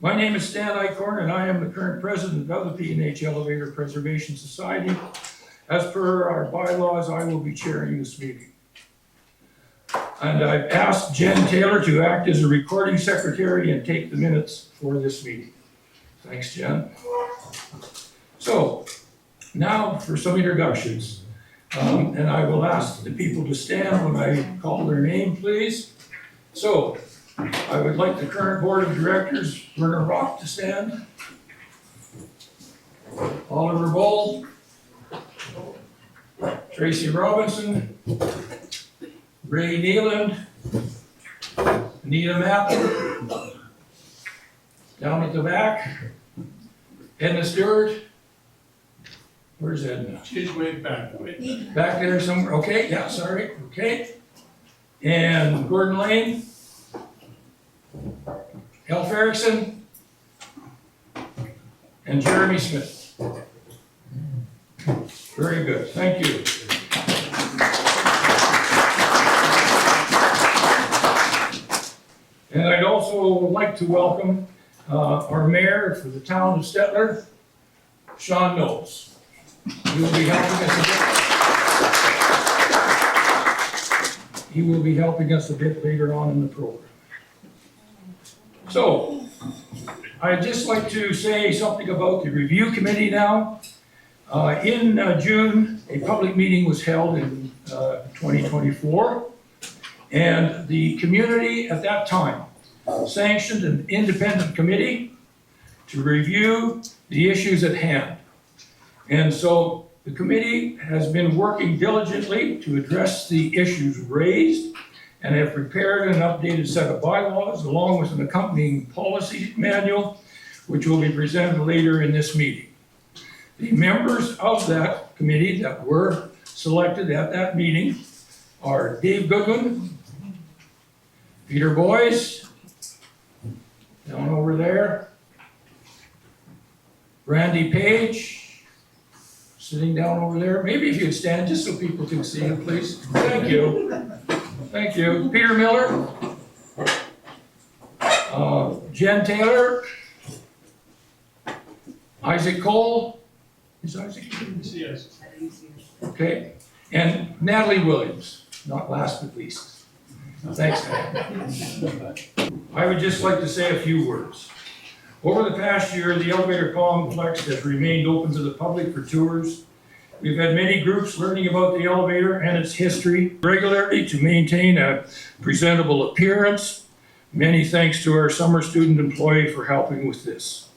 My name is Stan Eichhorn, and I am the current president of the P&H Elevator Preservation Society. As per our bylaws, I will be chairing this meeting. And I've asked Jen Taylor to act as a recording secretary and take the minutes for this meeting. Thanks, Jen. So, now for some introductions. And I will ask the people to stand when I call their name, please. So, I would like the current board of directors, Werner Rock, to stand. Oliver Bull. Tracy Robinson. Ray Neeland. Anita Mappin. Down at the back. Edna Stewart. Where's Edna? She's way back. Back there somewhere. Okay, yeah, sorry. Okay. And Gordon Lane. Elf Erickson. And Jeremy Smith. Very good. Thank you. And I'd also like to welcome our mayor for the town of Stettler, Sean Knowles. He will be helping us a bit. He will be helping us a bit later on in the program. So, I'd just like to say something about the review committee now. In June, a public meeting was held in 2024, and the community at that time sanctioned an independent committee to review the issues at hand. And so the committee has been working diligently to address the issues raised and have prepared an updated set of bylaws along with an accompanying policy manual, which will be presented later in this meeting. The members of that committee that were selected at that meeting are Dave Goodwin, Peter Boyce, down over there, Randy Page, sitting down over there. Maybe if you'd stand just so people can see you, please. Thank you. Thank you. Peter Miller, Jen Taylor, Isaac Cole. Is Isaac here? Yes. Okay. And Natalie Williams, not last but least. Thanks, man. I would just like to say a few words. Over the past year, the elevator complex has remained open to the public for tours. We've had many groups learning about the elevator and its history regularly to maintain a presentable appearance. Many thanks to our summer student employee for helping with this.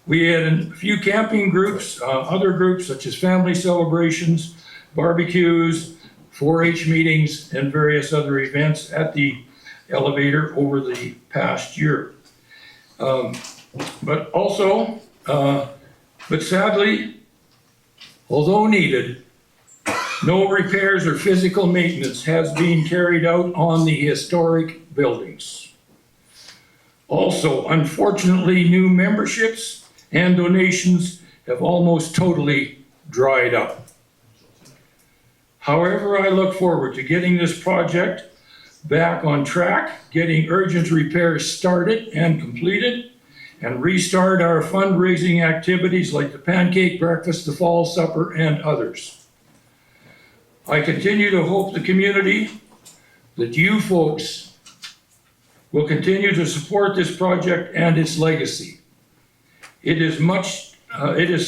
We had a few camping groups, other groups such as family celebrations, barbecues, 4-H meetings, and various other events at the elevator over the past year. But sadly, although needed, no repairs or physical maintenance has been carried out on the historic buildings. Also, unfortunately, new memberships and donations have almost totally dried up. However, I look forward to getting this project back on track, getting urgent repairs started and completed, and restart our fundraising activities like the pancake breakfast, the fall supper, and others. I continue to hope the community, that you folks, will continue to support this project and its legacy. It is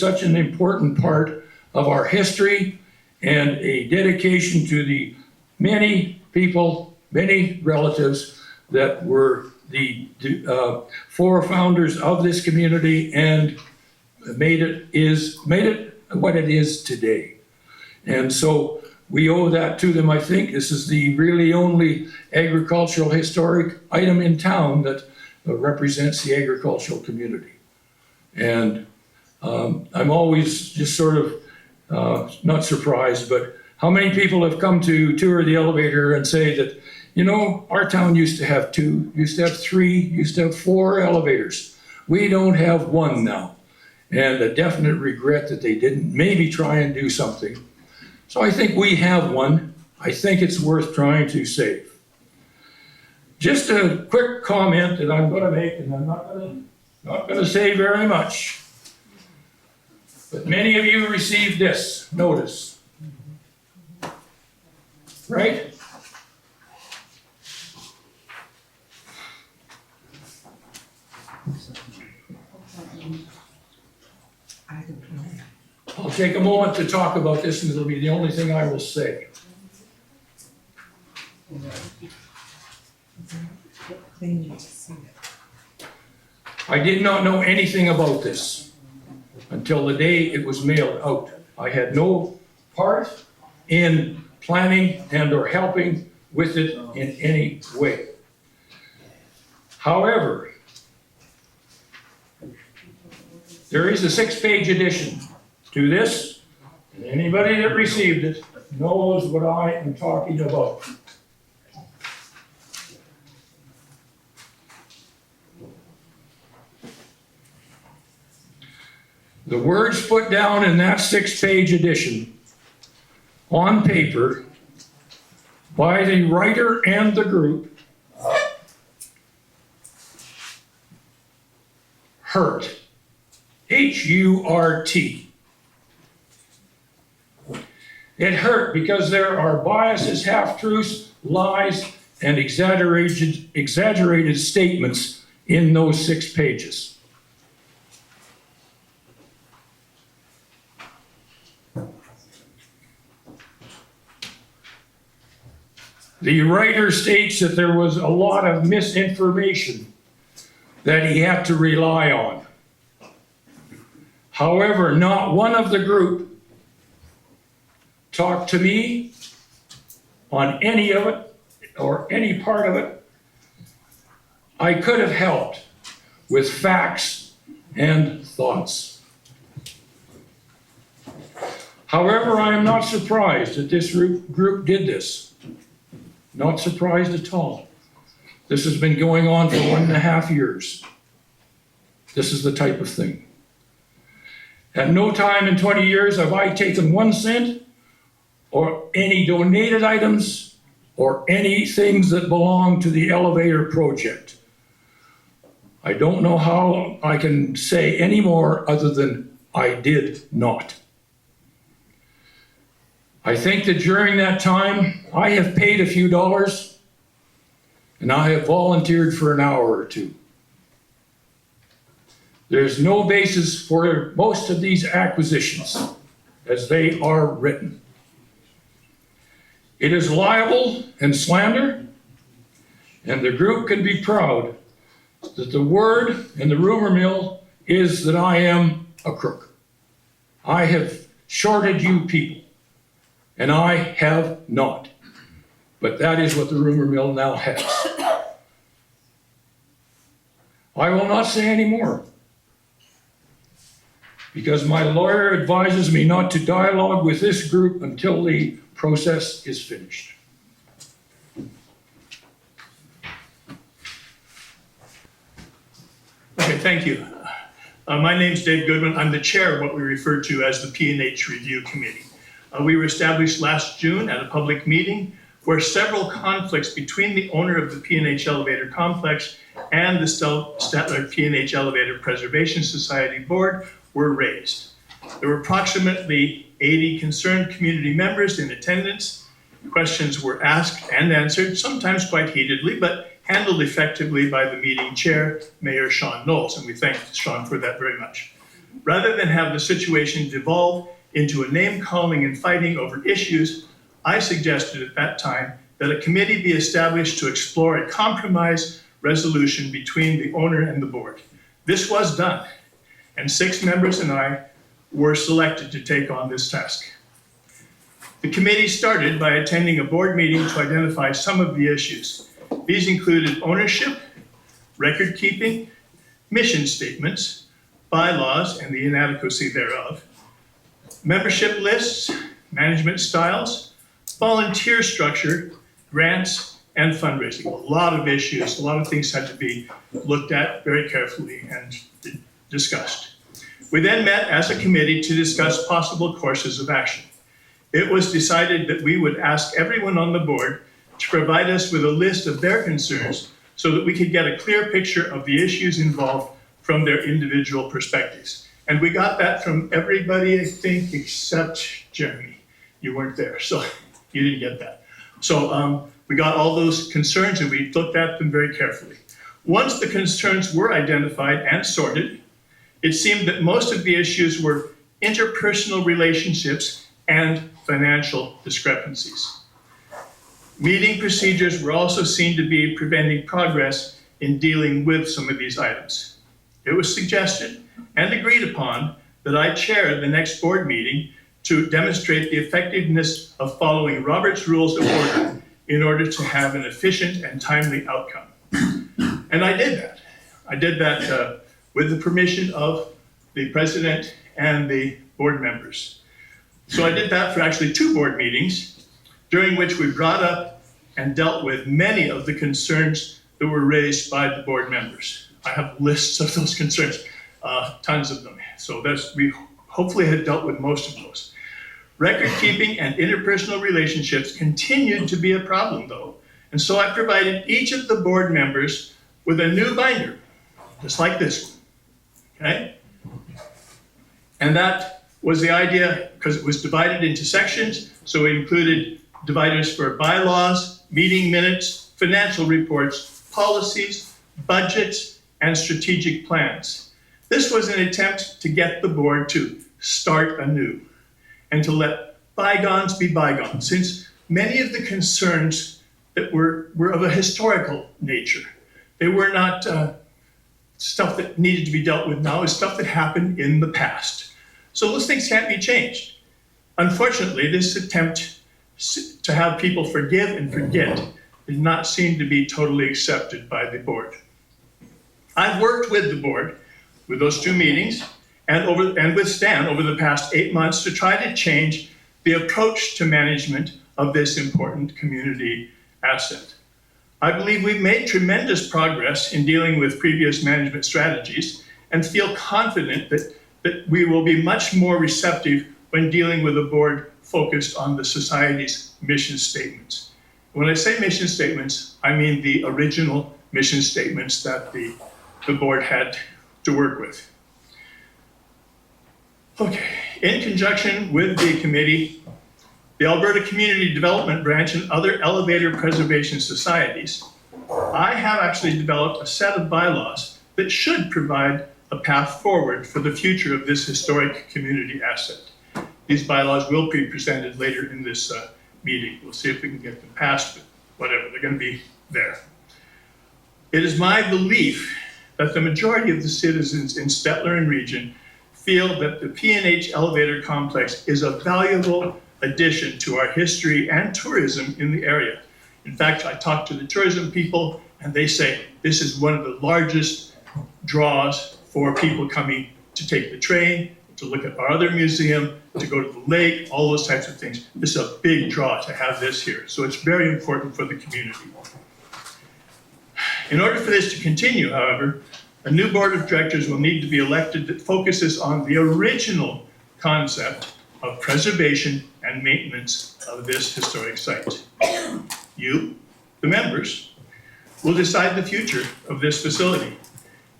such an important part of our history and a dedication to the many people, many relatives that were the four founders of this community and made it what it is today. And so we owe that to them. I think this is the really only agricultural historic item in town that represents the agricultural community. And I'm always just sort of not surprised, but how many people have come to tour the elevator and say that, you know, our town used to have 2, used to have 3, used to have 4 elevators. We don't have 1 now. And a definite regret that they didn't maybe try and do something. So I think we have one. I think it's worth trying to save. Just a quick comment that I'm going to make, and I'm not going to Not going to say very much. But many of you received this notice. Right? I'll take a moment to talk about this, and it'll be the only thing I will say. I did not know anything about this until the day it was mailed out. I had no part in planning and or helping with it in any way. However, there is a 6-page edition to this, and anybody that received it knows what I am talking about. The words put down in that 6-page edition on paper by the writer and the group hurt. H-U-R-T. It hurt because there are biases, half-truths, lies, and exaggerated statements in those 6 pages. The writer states that there was a lot of misinformation that he had to rely on. However, not one of the group talked to me on any of it or any part of it. I could have helped with facts and thoughts. However, I am not surprised that this group did this. Not surprised at all. This has been going on for 1.5 years. This is the type of thing. At no time in 20 years have I taken 1 cent or any donated items or any things that belong to the elevator project. I don't know how I can say any more other than I did not. I think that during that time, I have paid a few dollars and I have volunteered for an hour or 2. There's no basis for most of these acquisitions as they are written. It is libel and slander, and the group can be proud that the word in the rumor mill is that I am a crook. I have shorted you people, and I have not. But that is what the rumor mill now has. I will not say any more, because my lawyer advises me not to dialogue with this group until the process is finished. Okay, thank you. My name's Dave Goodwin. I'm the chair of what we refer to as the P&H Review Committee. We were established last June at a public meeting where several conflicts between the owner of the P&H Elevator Complex and the Stettler P&H Elevator Preservation Society Board were raised. There were approximately 80 concerned community members in attendance. Questions were asked and answered, sometimes quite heatedly, but handled effectively by the meeting chair, Mayor Sean Knowles, and we thank Sean for that very much. Rather than have the situation devolve into a name-calling and fighting over issues, I suggested at that time that a committee be established to explore a compromise resolution between the owner and the board. This was done, and 6 members and I were selected to take on this task. The committee started by attending a board meeting to identify some of the issues. These included ownership, record keeping, mission statements, bylaws and the inadequacy thereof, membership lists, management styles, volunteer structure, grants, and fundraising. A lot of issues, a lot of things had to be looked at very carefully and discussed. We then met as a committee to discuss possible courses of action. It was decided that we would ask everyone on the board to provide us with a list of their concerns so that we could get a clear picture of the issues involved from their individual perspectives. And we got that from everybody, I think, except Jeremy. You weren't there, so you didn't get that. So we got all those concerns and we looked at them very carefully. Once the concerns were identified and sorted, it seemed that most of the issues were interpersonal relationships and financial discrepancies. Meeting procedures were also seen to be preventing progress in dealing with some of these items. It was suggested and agreed upon that I chair the next board meeting to demonstrate the effectiveness of following Robert's Rules of Order in order to have an efficient and timely outcome. And I did that. I did that with the permission of the president and the board members. So I did that for actually 2 board meetings, during which we brought up and dealt with many of the concerns that were raised by the board members. I have lists of those concerns, tons of them. So we hopefully had dealt with most of those. Record keeping and interpersonal relationships continued to be a problem though. And so I provided each of the board members with a new binder, just like this one, okay? And that was the idea because it was divided into sections. So it included dividers for bylaws, meeting minutes, financial reports, policies, budgets, and strategic plans. This was an attempt to get the board to start anew and to let bygones be bygones, since many of the concerns that were of a historical nature. They were not stuff that needed to be dealt with now, it's stuff that happened in the past. So those things can't be changed. Unfortunately, this attempt to have people forgive and forget did not seem to be totally accepted by the board. I've worked with the board with those 2 meetings and with Stan over the past 8 months to try to change the approach to management of this important community asset. I believe we've made tremendous progress in dealing with previous management strategies and feel confident that we will be much more receptive when dealing with a board focused on the society's mission statements. When I say mission statements, I mean the original mission statements that the board had to work with. Okay, in conjunction with the committee, the Alberta Community Development Branch and other elevator preservation societies, I have actually developed a set of bylaws that should provide a path forward for the future of this historic community asset. These bylaws will be presented later in this meeting. We'll see if we can get them passed, but whatever, they're going to be there. It is my belief that the majority of the citizens in Stettler and region feel that the P&H elevator complex is a valuable addition to our history and tourism in the area. In fact, I talked to the tourism people and they say this is one of the largest draws for people coming to take the train, to look at our other museum, to go to the lake, all those types of things. This is a big draw to have this here. So it's very important for the community. In order for this to continue, however, a new board of directors will need to be elected that focuses on the original concept of preservation and maintenance of this historic site. You, the members, will decide the future of this facility.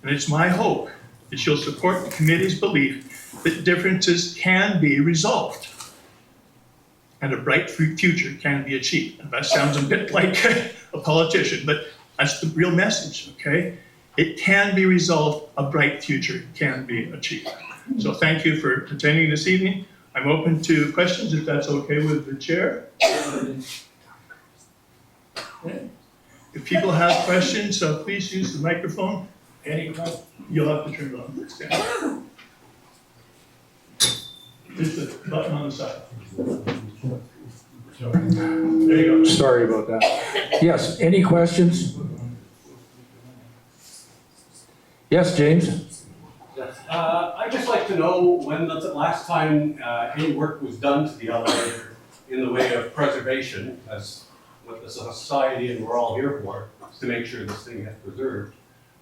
And it's my hope that you'll support the committee's belief that differences can be resolved and a bright future can be achieved. And that sounds a bit like a politician, but that's the real message, okay? It can be resolved, a bright future can be achieved. So thank you for attending this evening. I'm open to questions if that's okay with the chair. If people have questions, please use the microphone. Any questions? You'll have to turn it on. Stand. Just the button on the side. There you go. Sorry about that. Yes, any questions? Yes, James? I'd just like to know when the last time any work was done to the elevator in the way of preservation, as what the society and we're all here for, is to make sure this thing gets preserved.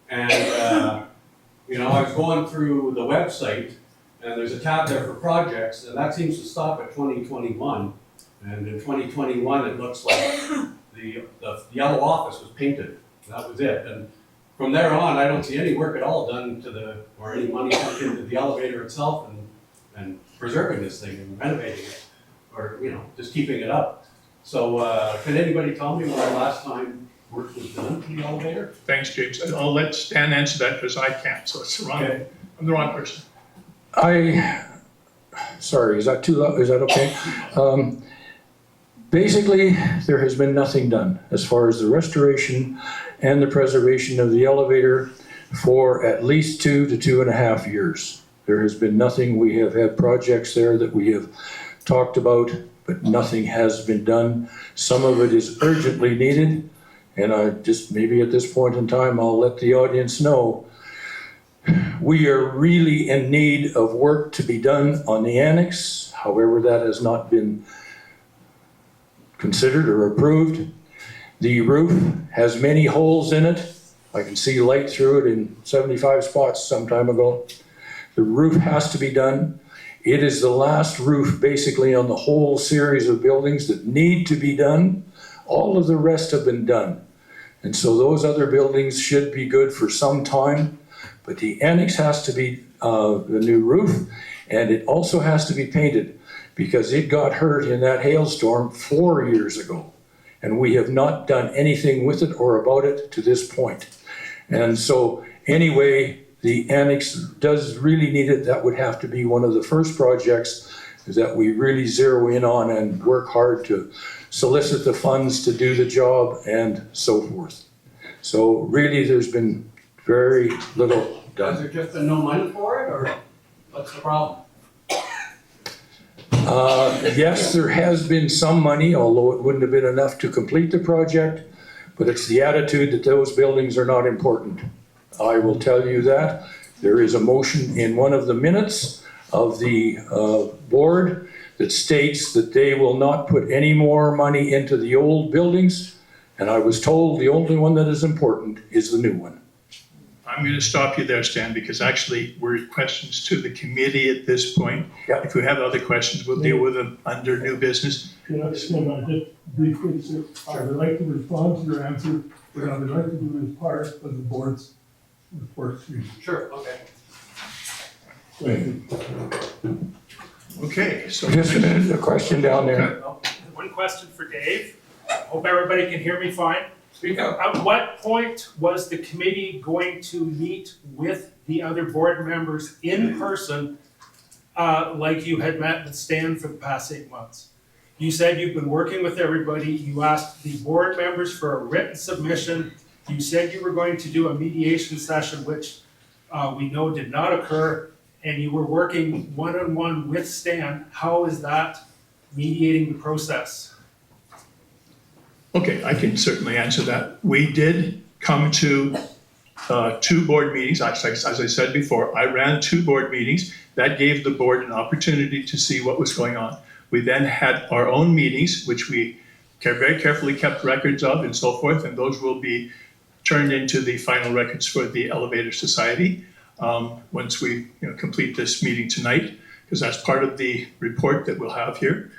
And, I was going through the website and there's a tab there for projects and that seems to stop at 2021. And in 2021, it looks like the yellow office was painted. That was it. And from there on, I don't see any work at all done or any money sunk into the elevator itself and preserving this thing and renovating it, or, just keeping it up. So, can anybody tell me when the last time work was done to the elevator? Thanks, James. I'll let Stan answer that because I can't, so it's the wrong, Okay. I'm the wrong person. Sorry, is that too loud? Is that okay? Basically, there has been nothing done as far as the restoration and the preservation of the elevator for at least 2 to 2.5 years. There has been nothing. We have had projects there that we have talked about, but nothing has been done. Some of it is urgently needed, and I just, maybe at this point in time, I'll let the audience know, we are really in need of work to be done on the annex. However, that has not been considered or approved. The roof has many holes in it. I can see light through it in 75 spots some time ago. The roof has to be done. It is the last roof basically on the whole series of buildings that need to be done. All of the rest have been done. And so those other buildings should be good for some time, but the annex has to be the new roof, and it also has to be painted because it got hurt in that hailstorm 4 years ago. And we have not done anything with it or about it to this point. And so anyway, the annex does really need it. That would have to be one of the first projects that we really zero in on and work hard to solicit the funds to do the job and so forth. So really there's been very little Has done. there just been no money for it, or what's the problem? Yes, there has been some money, although it wouldn't have been enough to complete the project, but it's the attitude that those buildings are not important. I will tell you that. There is a motion in one of the minutes of the board that states that they will not put any more money into the old buildings, and I was told the only one that is important is the new one. I'm going to stop you there, Stan, because actually we're questions to the committee at this point. Yeah. If we have other questions, we'll deal with them under new business. Can I just briefly, sir, I would like to respond to your answer, but I would like to do it as part of the board's report. Sure, okay. Thank you. Okay, so. Just a minute, a question down there. One question for Dave. Hope everybody can hear me fine. Speak up. At what point was the committee going to meet with the other board members in person, like you had met with Stan for the past 8 months? You said you've been working with everybody. You asked the board members for a written submission. You said you were going to do a mediation session, which we know did not occur, and you were working one-on-one with Stan. How is that mediating the process? Okay, I can certainly answer that. We did come to 2 board meetings. As I said before, I ran 2 board meetings. That gave the board an opportunity to see what was going on. We then had our own meetings, which we very carefully kept records of and so forth, and those will be turned into the final records for the Elevator Society once we complete this meeting tonight, because that's part of the report that we'll have here.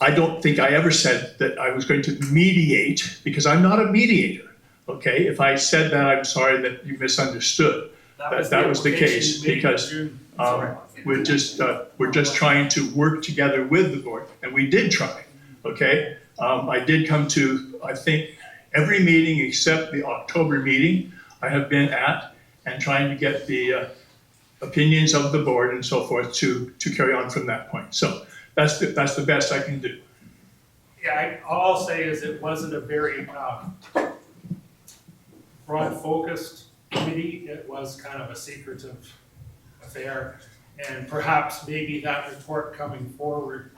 I don't think I ever said that I was going to mediate, because I'm not a mediator, okay? If I said that, I'm sorry that you misunderstood. That was the case, because we're just trying to work together with the board, and we did try, okay? I did come to, I think, every meeting except the October meeting I have been at, and trying to get the opinions of the board and so forth to carry on from that point. So that's the best I can do. Yeah, all I'll say is it wasn't a very broad-focused committee. It was kind of a secretive affair. And perhaps maybe that report coming forward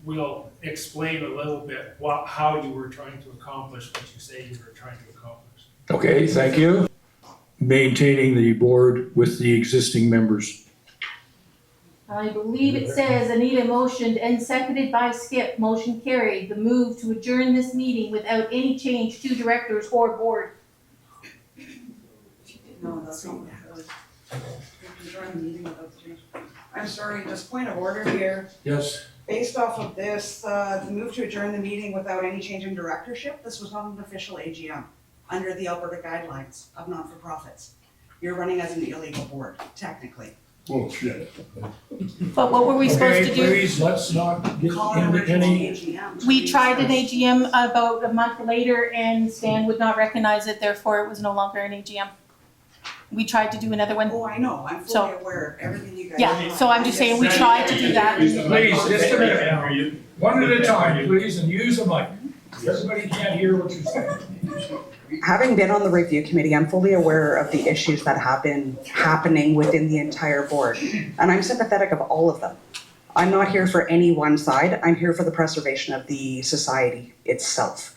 will explain a little bit how you were trying to accomplish what you say you were trying to accomplish. Okay, thank you. Maintaining the board with the existing members. I believe it says Anita motioned and seconded by Skip, motion carried. The move to adjourn this meeting without any change to directors or board. No, that's not what it was. We can join the meeting without change. I'm sorry, just point of order here. Yes. Based off of this, the move to adjourn the meeting without any change in directorship, this was not an official AGM. under the Alberta guidelines of non-for-profits. You're running as an illegal board, technically. Bullshit. But what were we supposed to Okay, do? please, let's not get Call an into original any, AGM. to We tried an reassess. AGM about a month later and Stan would not recognize it, therefore it was no longer an AGM. We tried to do another one. Oh, I know, I'm So- fully aware of everything you guys. Yeah, do. so I'm just saying, we tried to do that. please, just a minute now. One at a time, please, and use the mic. Everybody can't hear what you're saying. Having been on the review committee, I'm fully aware of the issues that have been happening within the entire board. And I'm sympathetic of all of them. I'm not here for any one side, I'm here for the preservation of the society itself.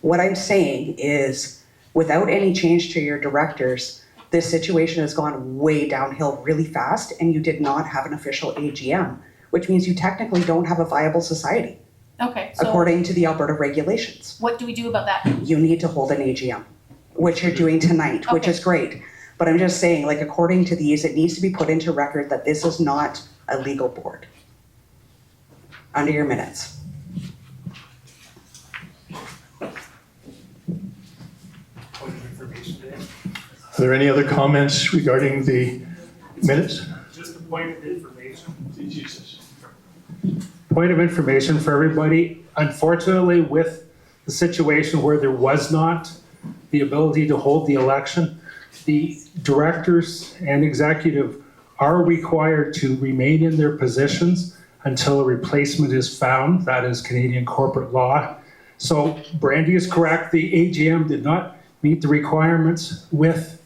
What I'm saying is, without any change to your directors, this situation has gone way downhill really fast and you did not have an official AGM, which means you technically don't have a viable society, Okay, so according to the Alberta regulations. what do we do about that? You need to hold an AGM, which you're doing tonight, which is great. But I'm just saying, like, according to these, it needs to be put into record that this is not a legal board. Under your minutes. Are there any other comments regarding the minutes? Just a point of information. Jesus. Point of information for everybody. Unfortunately, with the situation where there was not the ability to hold the election, the directors and executive are required to remain in their positions until a replacement is found. That is Canadian corporate law. So Brandy is correct. The AGM did not meet the requirements with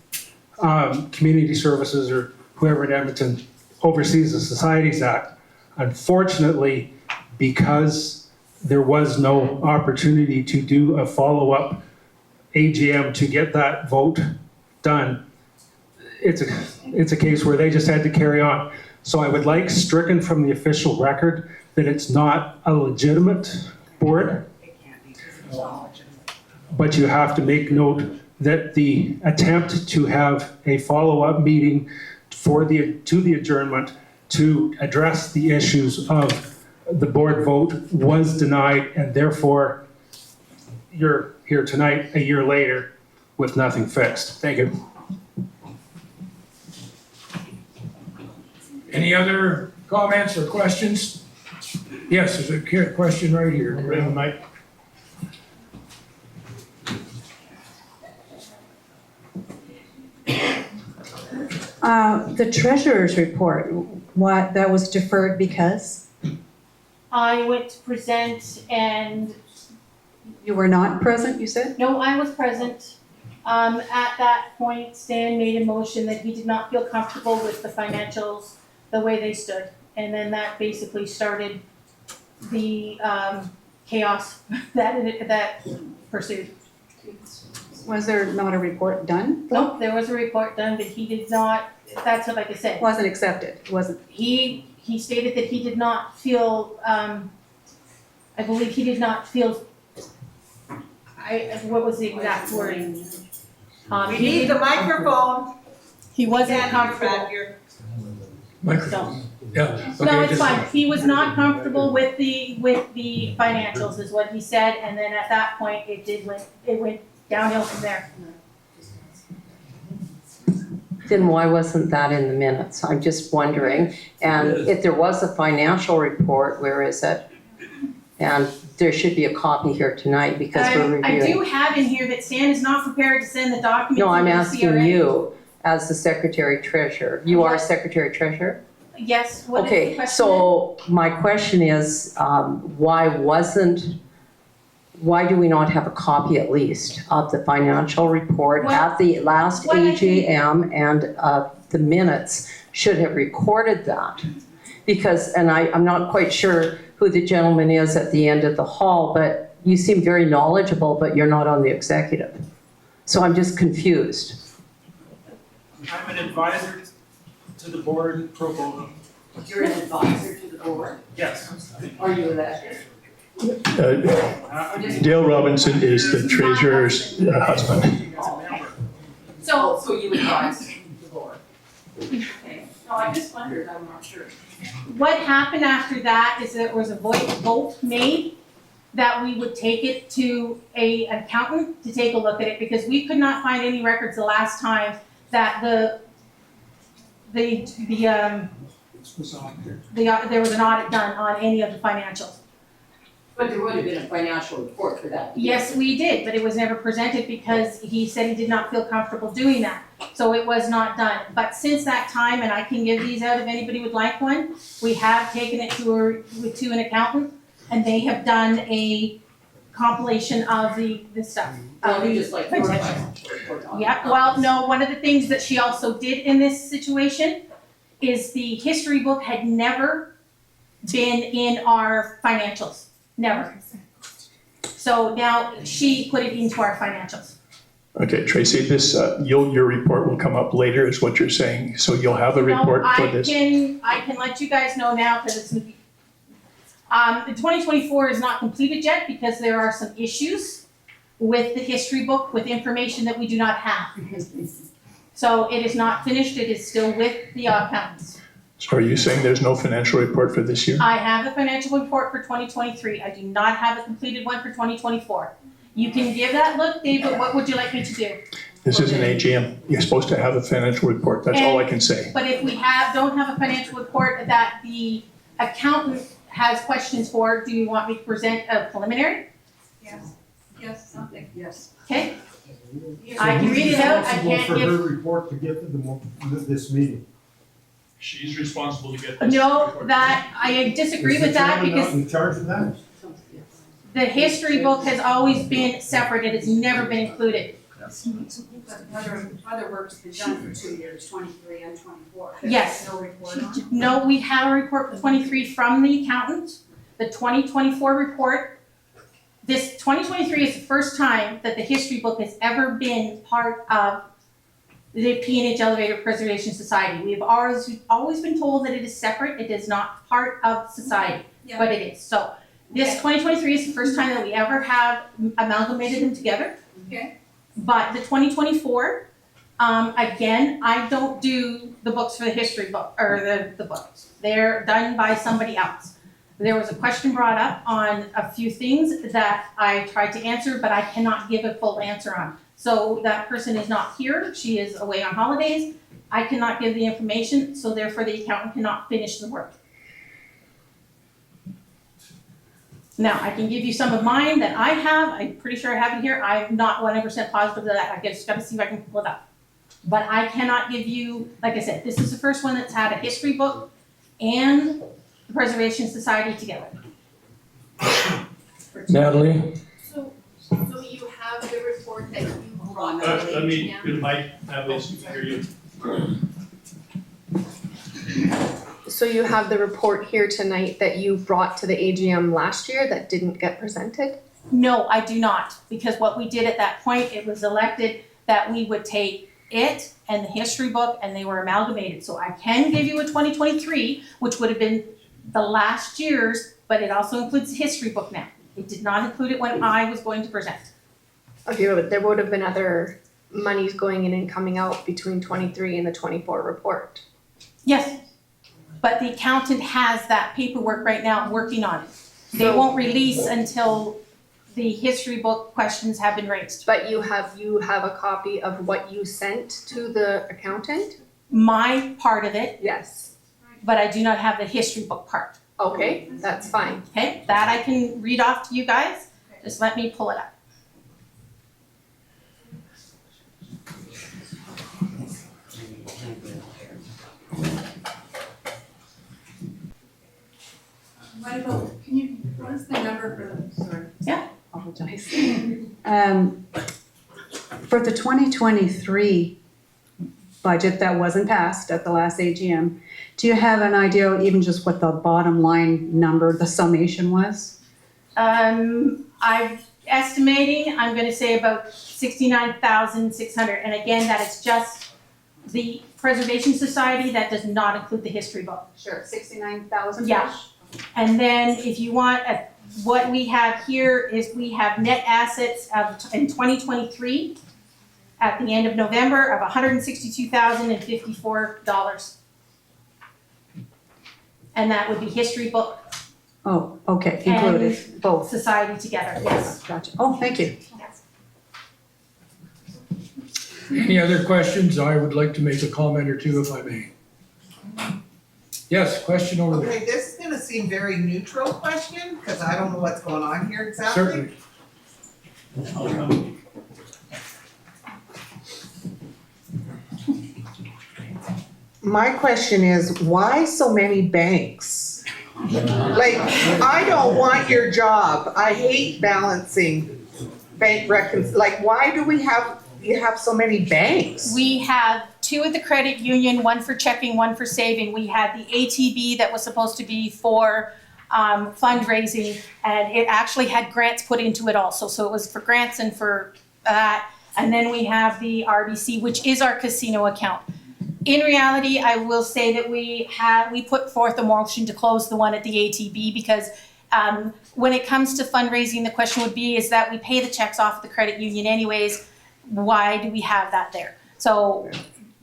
Community Services or whoever in Edmonton oversees the Societies Act. Unfortunately, because there was no opportunity to do a follow-up AGM to get that vote done, it's a case where they just had to carry on. So I would like stricken from the official record that it's not a legitimate board, It can't be, because it's knowledge. but you have to make note that the attempt to have a follow-up meeting to the adjournment to address the issues of the board vote was denied, and therefore you're here tonight a year later with nothing fixed. Thank you. Any other comments or questions? Yes, there's a question right here. Mike? The treasurer's report, what, that was deferred because I went to present and, you were not present, you said? no, I was present. At that point, Stan made a motion that he did not feel comfortable with the financials, the way they stood. And then that basically started the chaos that pursued. Was there not a report done? Nope, there was a report done, but he did not, that's what, like I said, Wasn't accepted, wasn't, he stated that he did not feel, I believe he did not feel, what was the exact wording? We need the microphone. He wasn't Can't hear comfortable. back here. Microphone. Yeah. No, okay, it's just- fine. He was not comfortable with the financials is what he said, and then at that point, it went downhill from there. Then why wasn't that in the minutes? I'm just wondering. And if there was a financial report, where is it? And there should be a copy here tonight because we're I do reviewing. have in here that Stan is not prepared to send the documents No, I'm to the asking CRA. you as the secretary treasurer. You are secretary treasurer? Yes, what is the Okay, question? so my question is, why do we not have a copy at least of the financial report Well, at the last what I think- AGM, and the minutes should have recorded that? Because, and I'm not quite sure who the gentleman is at the end of the hall, but you seem very knowledgeable, but you're not on the executive. So I'm just confused. I'm an advisor to the board pro bono. You're an advisor to the board. Yes. Are you elected? Dale Robinson is the treasurer's husband. So, So you advise the board? Okay. No, I just wondered, I'm not sure. what happened after that is there was a vote made that we would take it to an accountant to take a look at it, because we could not find any records the last time that there was an audit done on any of the financials. But there would have been a financial report for that. Yes, we did, but it was never presented because he said he did not feel comfortable doing that. So it was not done. But since that time, and I can give these out if anybody would like one, we have taken it to an accountant, and they have done a compilation of the stuff. Oh, you just like your potential. financial report on. Yeah, well, no, one of the things that she also did in this situation is the history book had never been in our financials, never. So now she put it into our financials. Okay, Tracy, your report will come up later is what you're saying, so you'll have a report for this? I can let you guys know now, because it's, the 2024 is not completed yet, because there are some issues with the history book, with information that we do not have. So it is not finished, it is still with the accountants. So are you saying there's no financial report for this year? I have a financial report for 2023, I do not have a completed one for 2024. You can give that look, David, what would you like me to do? This is an AGM. You're supposed to have a financial report. That's all I can say. But if we don't have a financial report that the accountant has questions for, do you want me to present a preliminary? Yes, something, yes. Okay, I can read it out, I can't For her give, report to get to this meeting. She's responsible to get this no, that, I disagree with that, Is the chairman not because in charge of that? the history book has always been separate, it has never been included. But other work's been done for 2 years, 23 and 24. Yes. No report on it. No, we have a report for 23 from the accountant, the 2024 report. This 2023 is the first time that the history book has ever been part of the P&H Elevator Preservation Society. We have always been told that it is separate, it is not part of society, Yeah. but it is. So this 2023 is the first time that we ever have amalgamated them together. Okay. But the 2024, again, I don't do the books for the history book, or the books. They're done by somebody else. There was a question brought up on a few things that I tried to answer, but I cannot give a full answer on. So that person is not here, she is away on holidays. I cannot give the information, so therefore the accountant cannot finish the work. Now, I can give you some of mine that I have, I'm pretty sure I have it here, I'm not 100% positive of that, I just gotta see if I can pull it up. But I cannot give you, like I said, this is the first one that's had a history book and the Preservation Society together. Natalie? So you have the report that you brought. Let me, you might have this, hear you. So you have the report here tonight that you brought to the AGM last year that didn't get presented? No, I do not, because what we did at that point, it was elected that we would take it and the history book and they were amalgamated. So I can give you a 2023, which would have been the last year's, but it also includes the history book now. It did not include it when I was going to present. Okay, but there would have been other monies going in and coming out between 23 and the 24 report. Yes, but the accountant has that paperwork right now working on it. They won't release until the history book questions have been raised. But you have a copy of what you sent to the accountant? My part of it, Yes. but I do not have the history book part. Okay, that's fine. Okay, that I can read off to you guys. Just let me pull it up. What is the number for the, sorry? Apologize. For the 2023 budget that wasn't passed at the last AGM, do you have an idea even just what the bottom line number, the summation was? I'm estimating, I'm gonna say about 69,600, and again, that is just the Preservation Society, that does not include the history book. Sure, 69,000? Yeah. And then if you want, what we have here is we have net assets in 2023 at the end of November of $162,054. And that would be history book Oh, okay, included, and both. society together, yes. Gotcha. Oh, thank you. Any other questions? I would like to make a comment or two if I may. Yes, question over there. Okay, this is gonna seem very neutral question, because I don't know what's going on here exactly. Certainly. My question is, why so many banks? Like, I don't want your job. I hate balancing bank like, why do you have so many banks? We have 2 at the credit union, 1 for checking, 1 for saving. We had the ATB that was supposed to be for fundraising, and it actually had grants put into it also. So it was for grants and for that. And then we have the RBC, which is our casino account. In reality, I will say that we put forth a motion to close the one at the ATB because when it comes to fundraising, the question would be is that we pay the checks off the credit union anyways. Why do we have that there? So,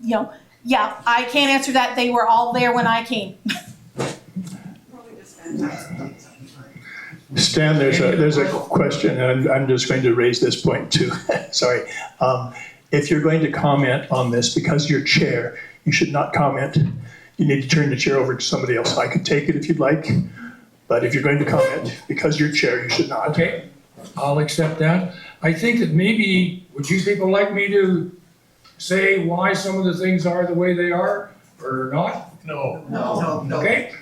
yeah, I can't answer that. They were all there when I came. Stan, there's a question, and I'm just going to raise this point too. Sorry. If you're going to comment on this, because you're chair, you should not comment. You need to turn the chair over to somebody else. I could take it if you'd like, but if you're going to comment, because you're chair, you should not. Okay, I'll accept that. I think that maybe, would you people like me to say why some of the things are the way they are, or not? No. No. Okay?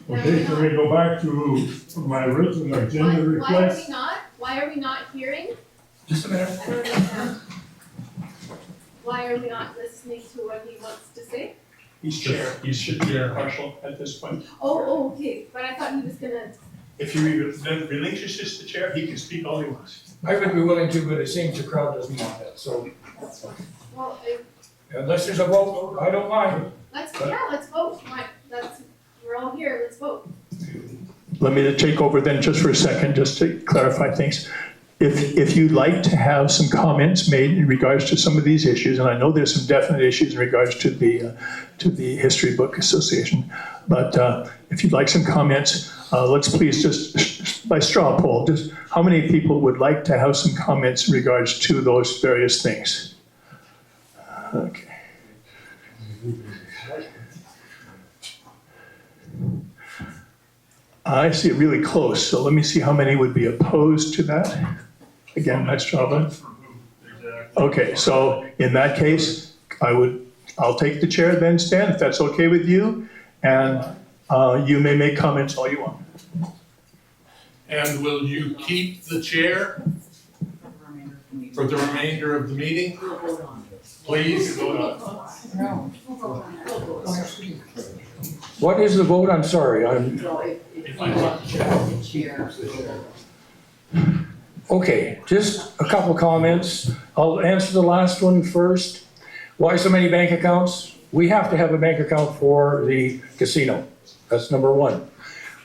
Okay, so we go back to my original agenda request. Why are we not hearing? Just a minute. I don't understand. Why are we not listening to what he wants to say? He's chair. He should be impartial at this point. Oh, okay, but I thought he was gonna. If he relinquishes the chair, he can speak all he wants. I would be willing to, but it seems the crowd doesn't want that, so Well, unless there's a vote, I don't mind. let's vote. We're all here, let's vote. Let me take over then just for a second, just to clarify things. If you'd like to have some comments made in regards to some of these issues, and I know there's some definite issues in regards to the History Book Association, but if you'd like some comments, let's please just by straw poll, just how many people would like to have some comments in regards to those various things? Okay. I see it really close, so let me see how many would be opposed to that. Again, nice job. Okay, so in that case, I'll take the chair then, Stan, if that's okay with you, and you may make comments all you want. And will you keep the chair for the remainder of the meeting? Please vote on it. What is the vote? I'm sorry, Okay, just a couple comments. I'll answer the last one first. Why so many bank accounts? We have to have a bank account for the casino. That's number one.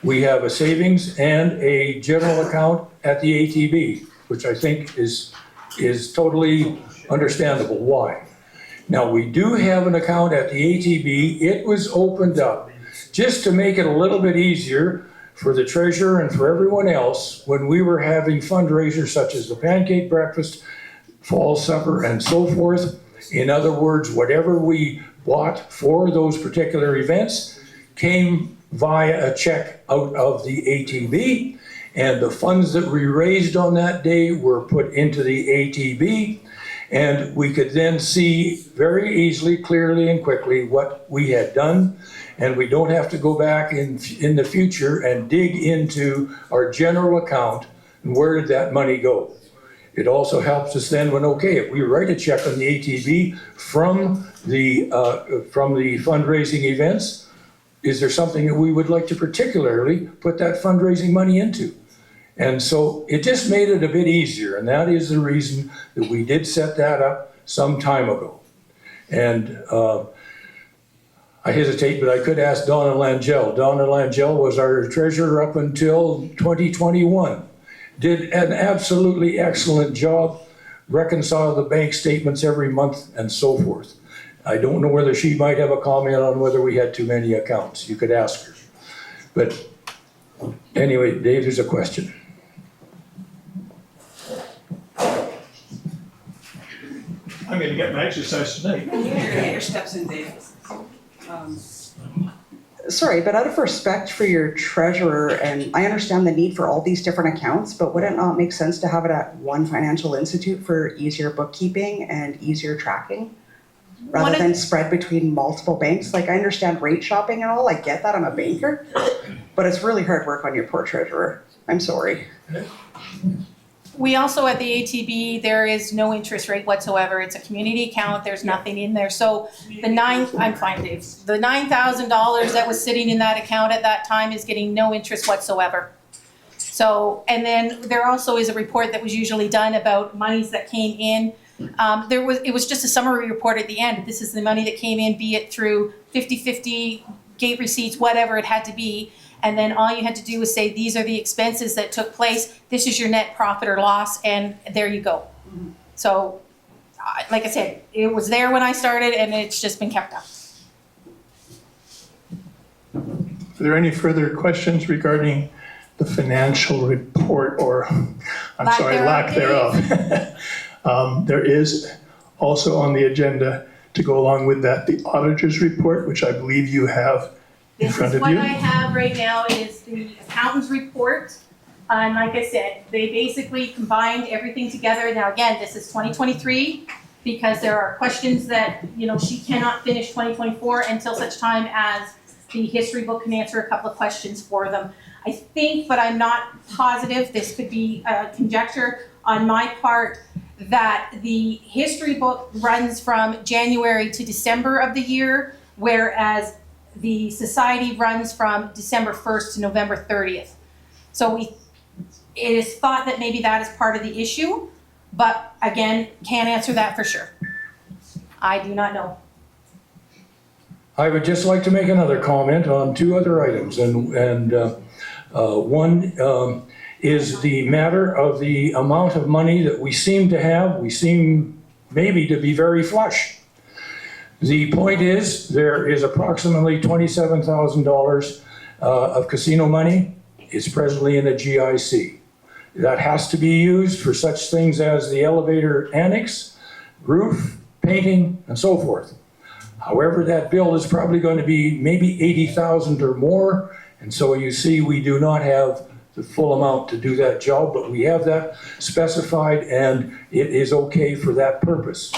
We have a savings and a general account at the ATB, which I think is totally understandable. Why? Now, we do have an account at the ATB. It was opened up just to make it a little bit easier for the treasurer and for everyone else when we were having fundraisers such as the pancake breakfast, fall supper, and so forth. In other words, whatever we bought for those particular events came via a check out of the ATB, and the funds that we raised on that day were put into the ATB, and we could then see very easily, clearly, and quickly what we had done. And we don't have to go back in the future and dig into our general account and where did that money go. It also helps us then when, okay, if we write a check on the ATB from the fundraising events, is there something that we would like to particularly put that fundraising money into? And so it just made it a bit easier, and that is the reason that we did set that up some time ago. And I hesitate, but I could ask Donna Langell. Donna Langell was our treasurer up until 2021. Did an absolutely excellent job, reconciled the bank statements every month and so forth. I don't know whether she might have a comment on whether we had too many accounts. You could ask her. But anyway, Dave, there's a question. I'm gonna get my exercise tonight. Get your steps in, Dave. Sorry, but out of respect for your treasurer, and I understand the need for all these different accounts, but would it not make sense to have it at one financial institute for easier bookkeeping and easier tracking? Rather than spread between multiple banks? Like, I understand rate shopping and all, I get that, I'm a banker, but it's really hard work on your poor treasurer. I'm sorry. We also, at the ATB, there is no interest rate whatsoever. It's a community account, there's nothing in there. So I'm fine, Dave. The $9,000 that was sitting in that account at that time is getting no interest whatsoever. So, and then there also is a report that was usually done about monies that came in. It was just a summary report at the end. This is the money that came in, be it through 50/50 gate receipts, whatever it had to be. And then all you had to do was say, these are the expenses that took place. This is your net profit or loss, and there you go. So, like I said, it was there when I started, and it's just been kept up. Are there any further questions regarding the financial report, or, lack thereof? There is also on the agenda, to go along with that, the auditor's report, which I believe you have in front of you. This is what I have right now is the accountant's report. And like I said, they basically combined everything together. Now, again, this is 2023 because there are questions that, she cannot finish 2024 until such time as the history book can answer a couple of questions for them. I think, but I'm not positive, this could be a conjecture on my part, that the history book runs from January to December of the year, whereas the society runs from December 1st to November 30th. So it is thought that maybe that is part of the issue, but again, can't answer that for sure. I do not know. I would just like to make another comment on two other items, and one is the matter of the amount of money that we seem to have. We seem maybe to be very flush. The point is, there is approximately $27,000 of casino money. It's presently in the GIC. That has to be used for such things as the elevator annex, roof, painting, and so forth. However, that bill is probably going to be maybe $80,000 or more, and so you see we do not have the full amount to do that job, but we have that specified and it is okay for that purpose.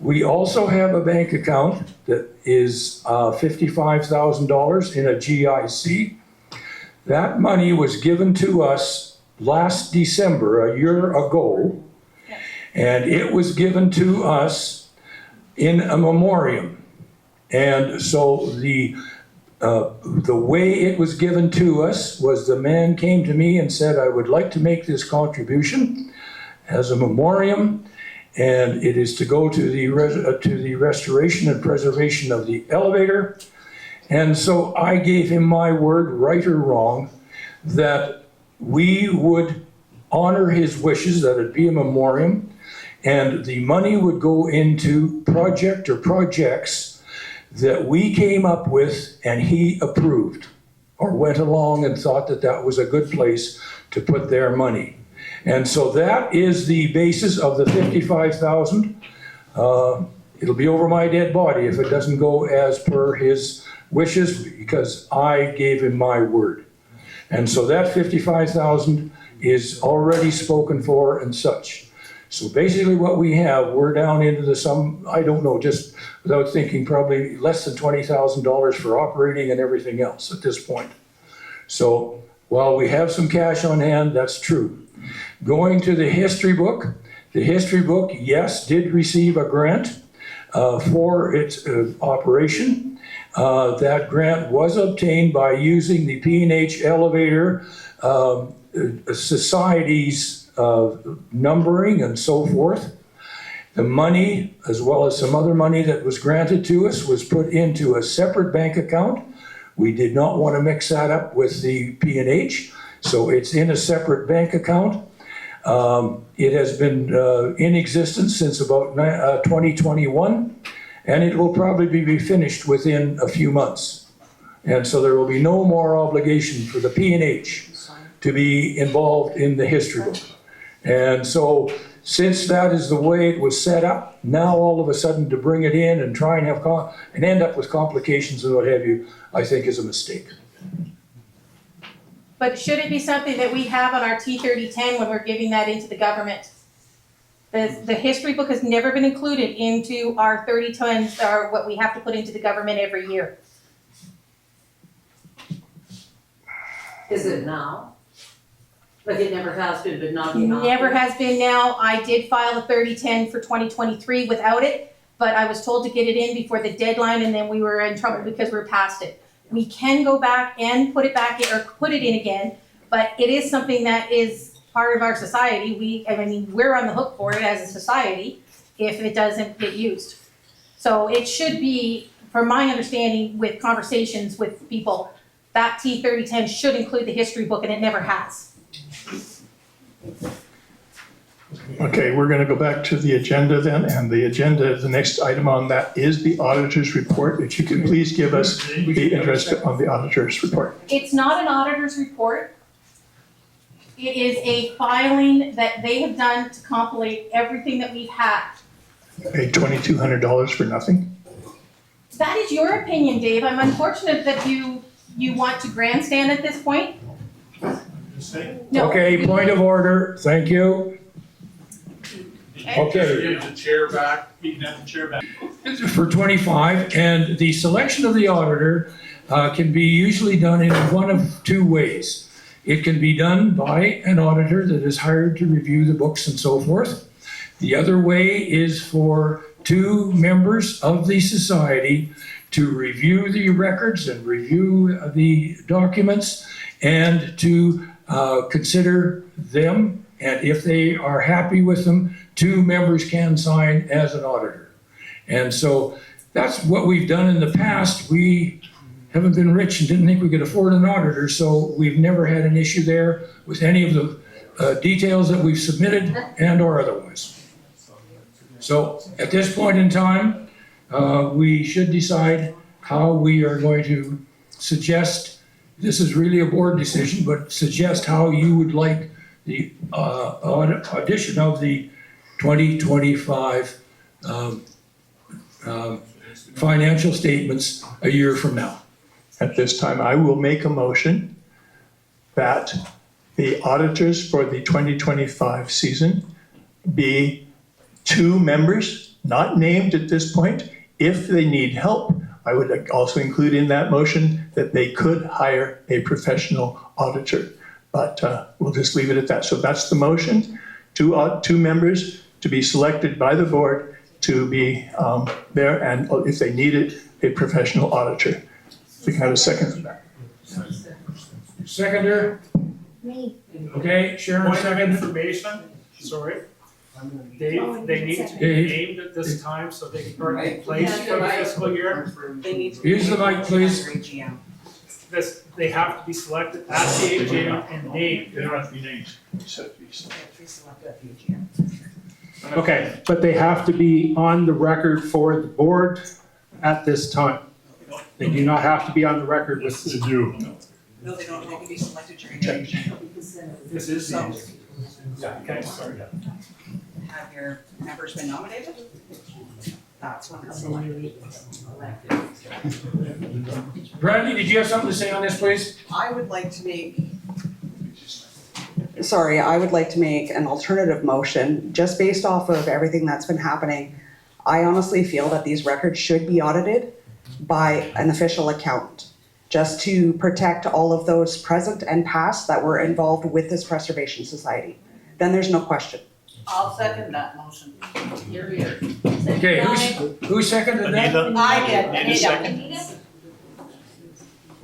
We also have a bank account that is $55,000 in a GIC. That money was given to us last December, a year ago, and it was given to us in a memoriam. And so the way it was given to us was the man came to me and said, I would like to make this contribution as a memoriam, and it is to go to the restoration and preservation of the elevator. And so I gave him my word, right or wrong, that we would honor his wishes, that it be a memoriam, and the money would go into project or projects that we came up with and he approved, or went along and thought that that was a good place to put their money. And so that is the basis of the $55,000. It'll be over my dead body if it doesn't go as per his wishes, because I gave him my word. And so that $55,000 is already spoken for and such. So basically what we have, we're down into the sum, I don't know, just without thinking, probably less than $20,000 for operating and everything else at this point. So while we have some cash on hand, that's true. Going to the history book, yes, did receive a grant for its operation. That grant was obtained by using the P&H Elevator Society's numbering and so forth. The money, as well as some other money that was granted to us, was put into a separate bank account. We did not want to mix that up with the P&H, so it's in a separate bank account. It has been in existence since about 2021, and it will probably be finished within a few months. And so there will be no more obligation for the P&H to be involved in the history book. And so, since that is the way it was set up, now all of a sudden to bring it in and try and have and end up with complications and what have you, I think is a mistake. But should it be something that we have on our T3010 when we're giving that into the government? The history book has never been included into our 3010s, or what we have to put into the government every year. Is it now? Like it never has been, but not now? Never has been now. I did file a 3010 for 2023 without it, but I was told to get it in before the deadline, and then we were in trouble because we're past it. We can go back and put it back in, or put it in again, but it is something that is part of our society. We're on the hook for it as a society if it doesn't get used. So it should be, from my understanding with conversations with people, that T3010 should include the history book, and it never has. Okay, we're gonna go back to the agenda then, and the agenda, the next item on that is the auditor's report. If you can please give us the interest on the auditor's report. It's not an auditor's report. It is a filing that they have done to compilate everything that we've had. Paid $2,200 for nothing? That is your opinion, Dave. I'm unfortunate that you want to grandstand at this point. No. Okay, point of order, thank you. Okay. Give the chair back, you can have the chair back. For 25, and the selection of the auditor can be usually done in one of two ways. It can be done by an auditor that is hired to review the books and so forth. The other way is for two members of the society to review the records and review the documents and to consider them, and if they are happy with them, two members can sign as an auditor. And so that's what we've done in the past. We haven't been rich and didn't think we could afford an auditor, so we've never had an issue there with any of the details that we've submitted and or otherwise. So at this point in time, we should decide how we are going to suggest, this is really a board decision, but suggest how you would like the audition of the 2025 financial statements a year from now. At this time, I will make a motion that the auditors for the 2025 season be two members, not named at this point. If they need help, I would also include in that motion that they could hire a professional auditor. But we'll just leave it at that. So that's the motion. Two members to be selected by the board to be there, and if they need it, a professional auditor. We can have a second for that. Seconder? Me. Okay, Sharon, Point of second. information, sorry. Dave, they need to be Dave. named at this time so they can earn a place for the fiscal year. Use the mic, please. They have to be selected at the AGM and named. They don't have to be named. Okay, but they have to be on the record for the board at this time. They do not have to be on the record with. Yes, they do. No, they don't, they can be selected during the AGM. This is the. Okay, sorry. Have your members been nominated? That's when it's selected. Brandy, did you have something to say on this, please? I would like to make an alternative motion, just based off of everything that's been happening. I honestly feel that these records should be audited by an official accountant, just to protect all of those present and past that were involved with this preservation society. Then there's no question. I'll second that motion. Okay, who seconded that? I did. Need a second?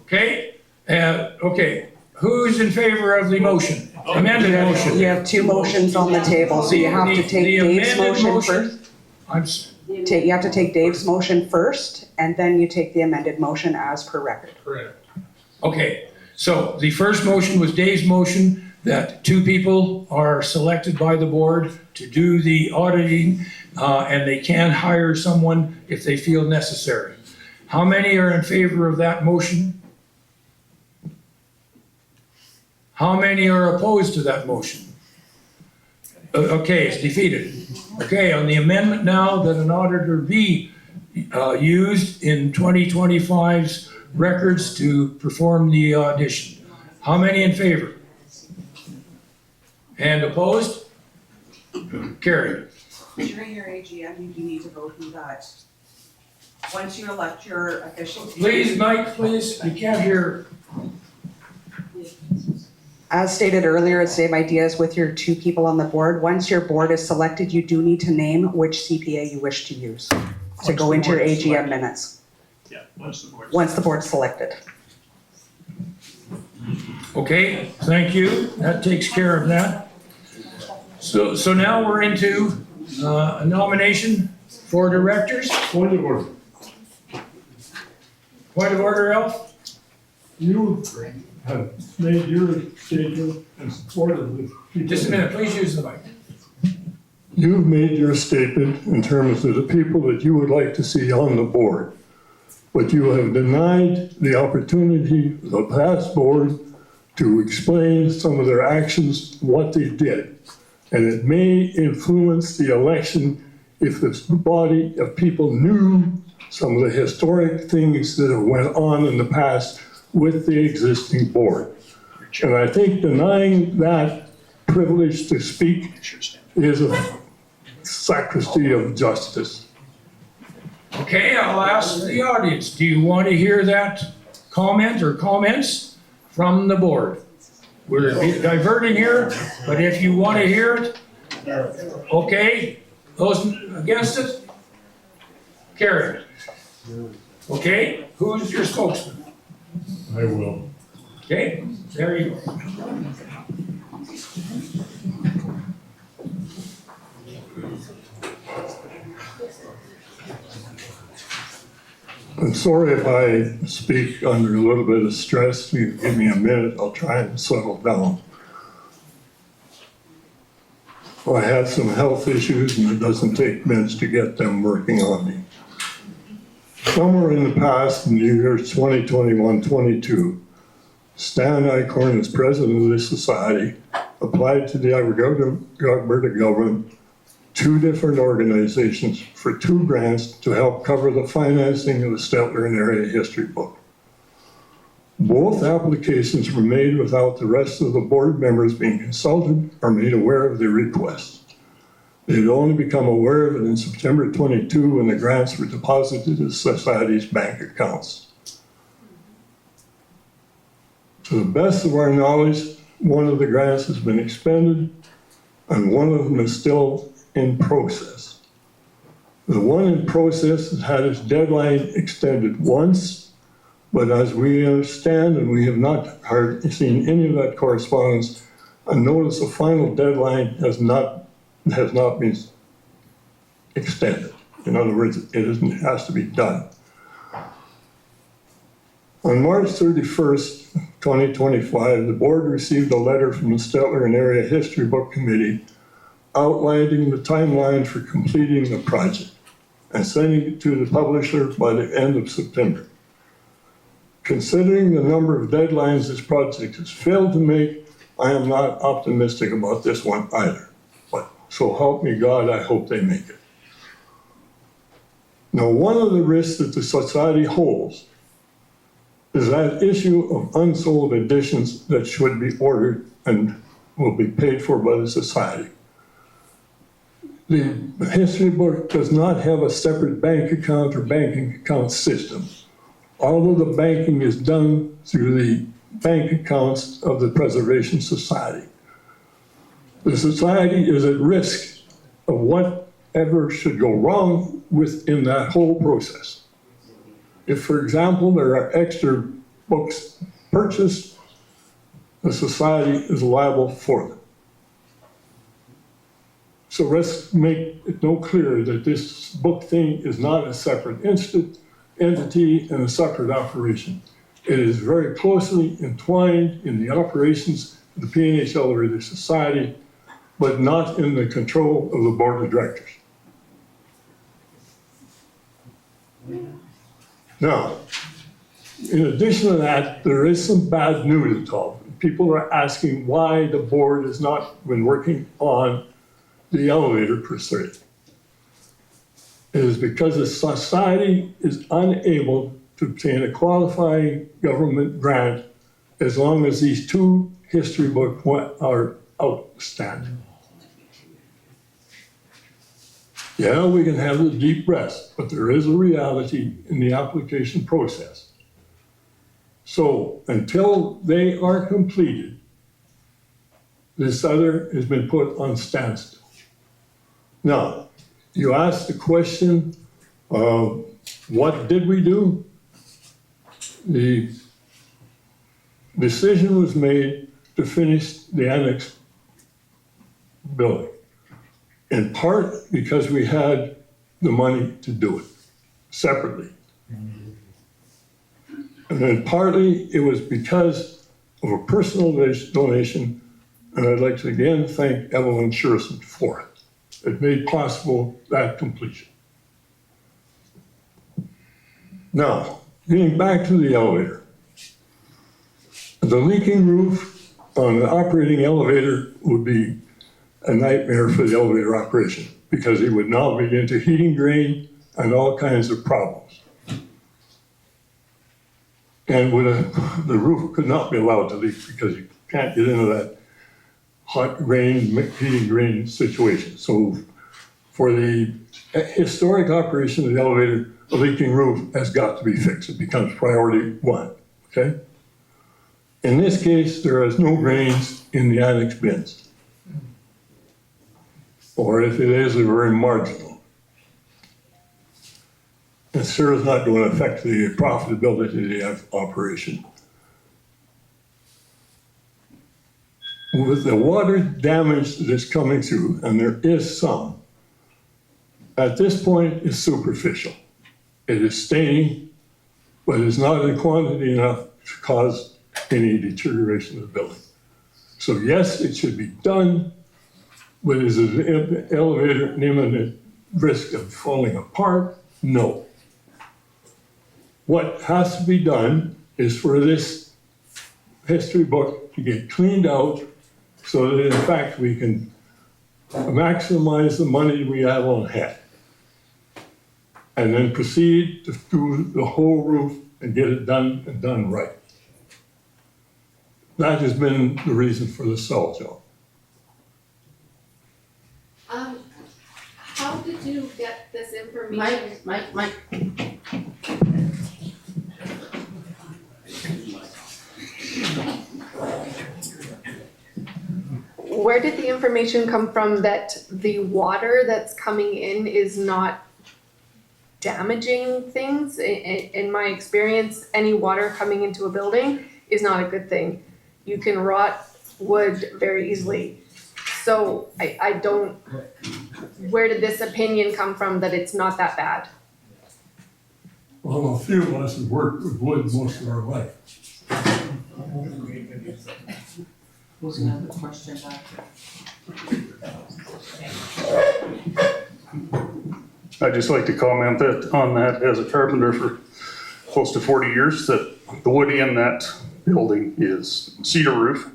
Okay, okay, who's in favor of the motion? Amended motion. You have two motions on the table, so you have to take The Dave's amended motion first. You have to take Dave's motion first, and then you take the amended motion as per record. Correct. Okay, so the first motion was Dave's motion that 2 people are selected by the board to do the auditing, and they can hire someone if they feel necessary. How many are in favor of that motion? How many are opposed to that motion? Okay, it's defeated. Okay, on the amendment now that an auditor be used in 2025's records to perform the audition. How many in favor? And opposed? Carried. During your AGM, you do need to go through that. Once you elect your officials. Please, Mike, please, you can't hear. As stated earlier, same ideas with your 2 people on the board. Once your board is selected, you do need to name which CPA you wish to use to go into your AGM minutes, Yeah, once the board's. once the board's selected. Okay, thank you. That takes care of that. So now we're into a nomination for directors. Point of order. Point of order, Alf? You have made your statement in support of this. Just a minute, please use the mic. You've made your statement in terms of the people that you would like to see on the board. But you have denied the opportunity of the past board to explain some of their actions, what they did. And it may influence the election if this body of people knew some of the historic things that have went on in the past with the existing board. And I think denying that privilege to speak is a sacristy of justice. Okay, I'll ask the audience, do you want to hear that comment or comments from the board? We're diverting here, but if you want to hear it, okay, those against it? Carried. Okay, who's your spokesman? I will. Okay, there you go. I'm sorry if I speak under a little bit of stress. You give me a minute, I'll try and settle down. I have some health issues and it doesn't take meds to get them working on me. Somewhere in the past, in the years 2021-22, Stan Eichhorn, as president of this society, applied to the Alberta government 2 different organizations for 2 grants to help cover the financing of the Stettler and Area History book. Both applications were made without the rest of the board members being consulted or made aware of the request. They had only become aware of it in September 22 when the grants were deposited in the Society's bank accounts. To the best of our knowledge, one of the grants has been expended and one of them is still in process. The one in process has had its deadline extended once, but as we understand, and we have not seen any of that correspondence, a notice of final deadline has not been extended. In other words, it has to be done. On March 31st, 2025, the board received a letter from the Stettler and Area History Book Committee outlining the timeline for completing the project and sending it to the publisher by the end of September. Considering the number of deadlines this project has failed to make, I am not optimistic about this one either. But so help me God, I hope they make it. Now, one of the risks that the Society holds is that issue of unsold editions that should be ordered and will be paid for by the Society. The history book does not have a separate bank account or banking account system. All of the banking is done through the bank accounts of the Preservation Society. The Society is at risk of whatever should go wrong within that whole process. If, for example, there are extra books purchased, the Society is liable for them. So let's make it no clear that this book thing is not a separate entity and a separate operation. It is very closely entwined in the operations the P&H Elevator Society, but not in the control of the board of directors. Now, in addition to that, there is some bad news at all. People are asking why the board has not been working on the elevator per se. It is because the society is unable to obtain a qualifying government grant as long as these two history books are outstanding. Yeah, we can have the deep breaths, but there is a reality in the application process. So until they are completed, this other has been put on standstill. Now, you asked the question, what did we do? The decision was made to finish the annex building, in part because we had the money to do it separately. And then partly it was because of a personal donation, and I'd like to again thank Evelyn Sherson for it. It made possible that completion. Now, getting back to the elevator. The leaking roof on an operating elevator would be a nightmare for the elevator operation because it would now begin to heating drain and all kinds of problems. And the roof could not be allowed to leak because you can't get into that hot rain, heating drain situation. So for the historic operation of the elevator, the leaking roof has got to be fixed. It becomes priority one, okay? In this case, there is no drains in the annex bins. Or if it is, they're very marginal. It sure is not going to affect the profitability of the operation. With the water damage that's coming through, and there is some, at this point it's superficial. It is staining, but it's not in quantity enough to cause any deterioration of the building. So yes, it should be done, but is the elevator an imminent risk of falling apart? No. What has to be done is for this history book to get cleaned out so that in fact we can maximize the money we have on hand. And then proceed to do the whole roof and get it done and done right. That has been the reason for the salt job. How did you get this information? Mike. Where did the information come from that the water that's coming in is not damaging things? In my experience, any water coming into a building is not a good thing. You can rot wood very easily. So I don't, where did this opinion come from that it's not that bad? Well, a few of us have worked with wood most of our life. Who's gonna have the question back? I'd just like to comment on that as a carpenter for close to 40 years, that the wood in that building is cedar roof.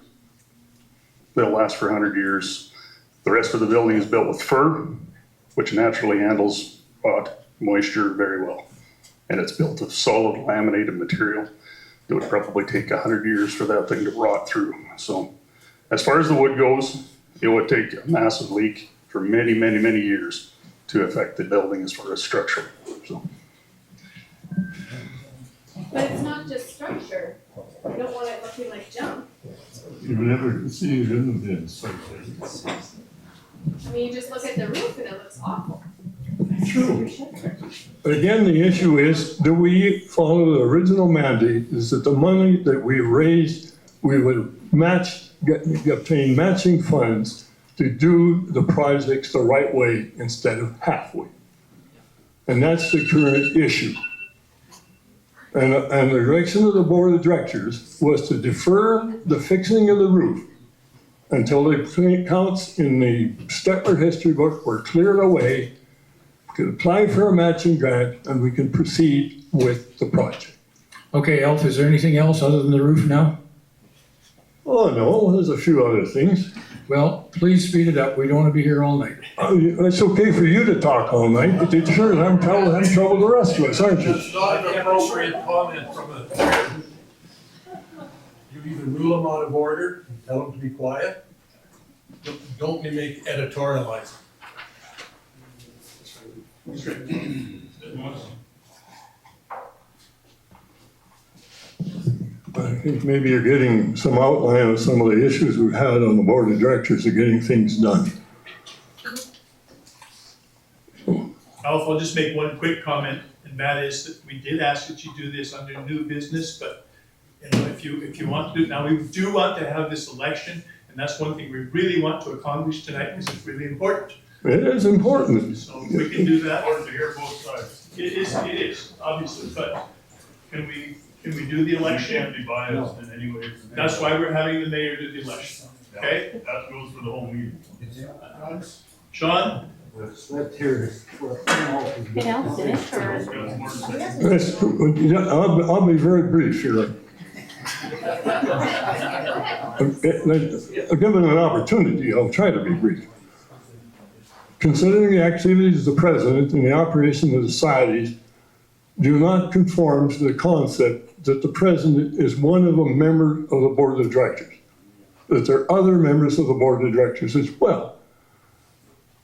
They'll last for 100 years. The rest of the building is built with fir, which naturally handles hot moisture very well. And it's built of solid laminated material. It would probably take 100 years for that thing to rot through. So as far as the wood goes, it would take a massive leak for many, many, many years to affect the building as far as structure. So. But it's not just structure. You don't want it looking like junk. You never see it in the bins. I mean, you just look at the roof and it looks awful. True. But again, the issue is, do we follow the original mandate? Is that the money that we raised, we would obtain matching funds to do the projects the right way instead of halfway. And that's the current issue. And the direction of the board of directors was to defer the fixing of the roof until the accounts in the Stettler history book were cleared away, we can apply for a matching grant, and we can proceed with the project. Okay, Alf, is there anything else other than the roof now? Oh, no, there's a few other things. Well, please speed it up. We don't want to be here all night. It's okay for you to talk all night, but it sure I'm trouble the rest of us, aren't you? It's not an appropriate comment from a chair. You either rule them out of order and tell them to be quiet, don't make editorializing. I think maybe you're getting some outline of some of the issues we've had on the board of directors of getting things done. Alf, I'll just make one quick comment, and that is that we did ask that you do this under new business, but if you want to, now we do want to have this election, and that's one thing we really want to accomplish tonight because it's really important. It is important. So if we can do that. Important to hear both sides. It is, obviously, but can we do the You election? can't be biased in any way. That's why we're having the mayor do the election, okay? That goes for the whole meeting. Sean? Anything else in it, or? Yes, I'll be very brief here. Given an opportunity, I'll try to be brief. Considering the activities of the president and the operation of the societies do not conform to the concept that the president is one of the members of the board of directors, that there are other members of the board of directors as well,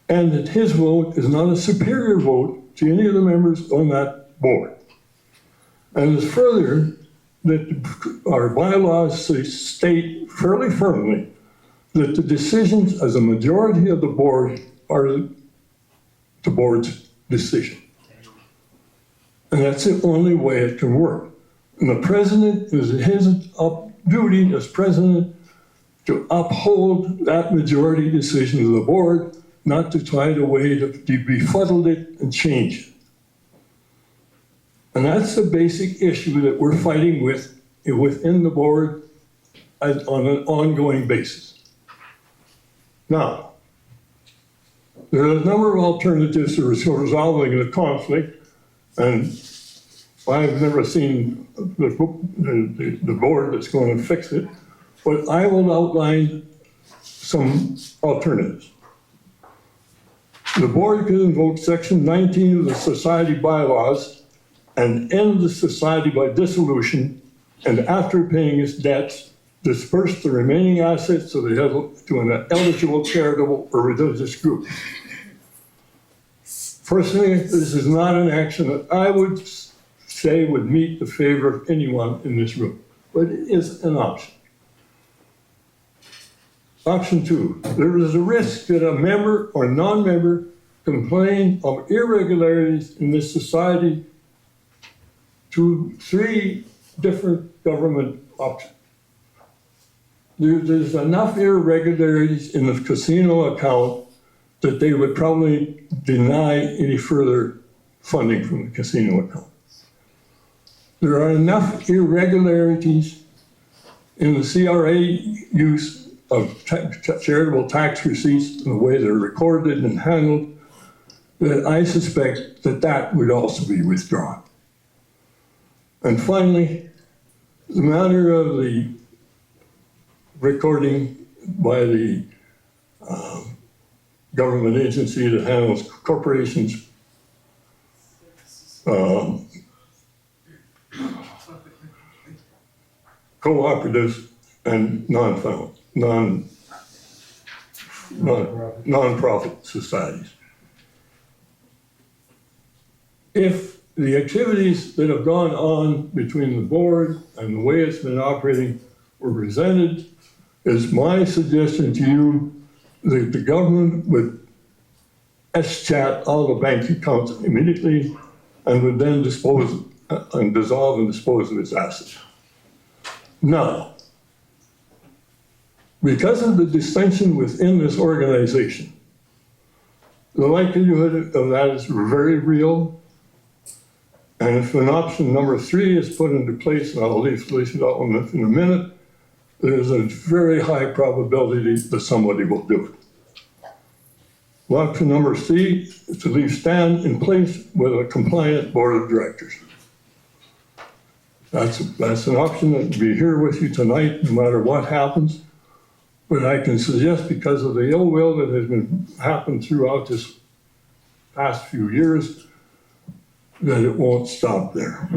and that his vote is not a superior vote to any of the members on that board. And it's further that our bylaws state fairly firmly that the decisions as a majority of the board are the board's decision. And that's the only way it can work. And the president is his duty as president to uphold that majority decision of the board, not to try to way to befuddle it and change it. And that's the basic issue that we're fighting with within the board on an ongoing basis. Now, there are a number of alternatives to resolving the conflict, and I've never seen the board that's going to fix it, but I will outline some alternatives. The board can invoke Section 19 of the society bylaws and end the society by dissolution, and after paying its debts, disperse the remaining assets to an eligible charitable or religious group. Personally, this is not an action that I would say would meet the favor of anyone in this room, but it is an option. Option 2, there is a risk that a member or non-member complain of irregularities in this society to 3 different government options. There's enough irregularities in the casino account that they would probably deny any further funding from the casino account. There are enough irregularities in the CRA use of charitable tax receipts and the way they're recorded and handled that I suspect that that would also be withdrawn. And finally, the matter of the recording by the government agency that handles corporations, cooperatives, and non-profit societies. If the activities that have gone on between the board and the way it's been operating were presented, is my suggestion to you that the government would escheat all the bank accounts immediately and would then dissolve and dispose of its assets. Now, because of the dissension within this organization, the likelihood of that is very real. And if an option number 3 is put into place, and I'll leave that one in a minute, there's a very high probability that somebody will do it. Option number C is to leave Stan in place with a compliant board of directors. That's an option that will be here with you tonight, no matter what happens. But I can suggest, because of the ill will that has been happened throughout this past few years, that it won't stop there.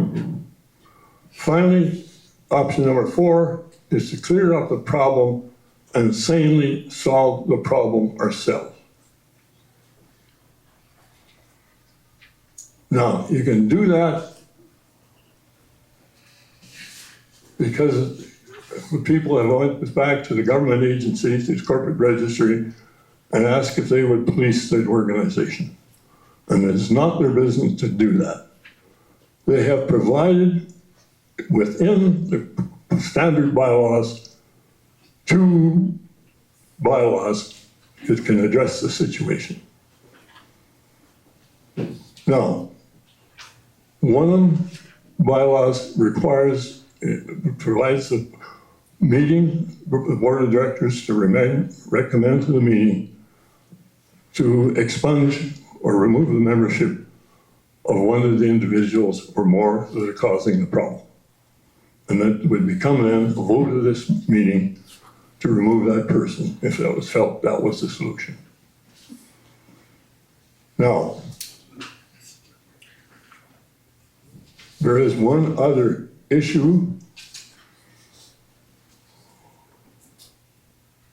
Finally, option number 4 is to clear up the problem and sanely solve the problem ourselves. Now, you can do that because the people have went back to the government agencies, the corporate registry, and asked if they would police the organization. And it's not their business to do that. They have provided within the standard bylaws 2 bylaws that can address the situation. Now, one of them, bylaws provides the meeting, the board of directors to recommend to the meeting to expunge or remove the membership of one of the individuals or more that are causing the problem. And that would become then a vote of this meeting to remove that person if that was felt that was the solution. Now, there is one other issue,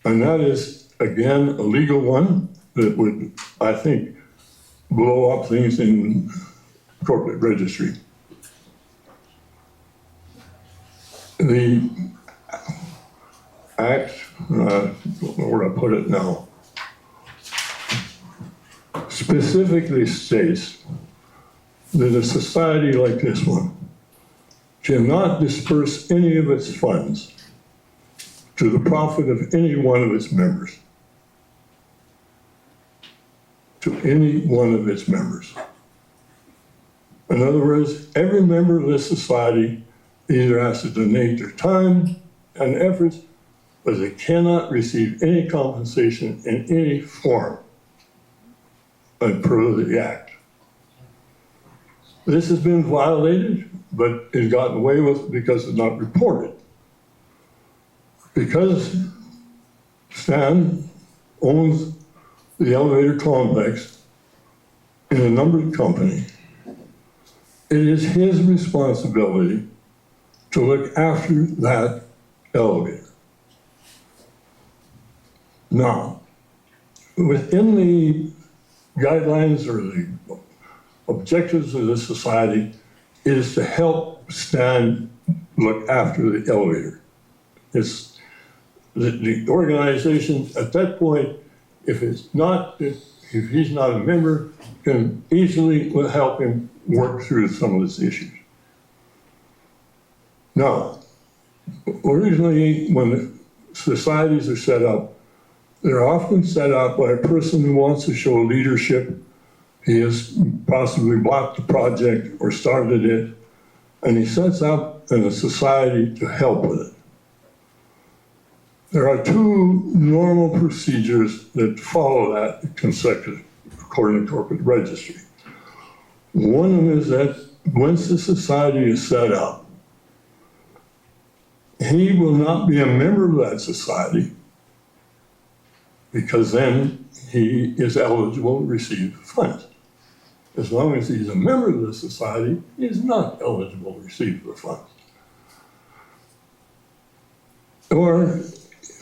and that is, again, a legal one that would, I think, blow up things in corporate registry. The Act, I don't know where to put it now, specifically states that a society like this one cannot disperse any of its funds to the profit of any one of its members. To any one of its members. In other words, every member of this society either has to donate their time and efforts, but they cannot receive any compensation in any form per the Act. This has been violated, but it's gotten away with because it's not reported. Because Stan owns the elevator complex in a numbered company, it is his responsibility to look after that elevator. Now, within the guidelines or the objectives of the society, it is to help Stan look after the elevator. It's the organization at that point, if he's not a member, can easily help him work through some of these issues. Now, originally, when the societies are set up, they're often set up by a person who wants to show leadership. He has possibly bought the project or started it, and he sets up a society to help with it. There are 2 normal procedures that follow that consecutive, according to corporate registry. One of them is that once the society is set up, he will not be a member of that society because then he is eligible to receive funds. As long as he's a member of the society, he is not eligible to receive the funds. Or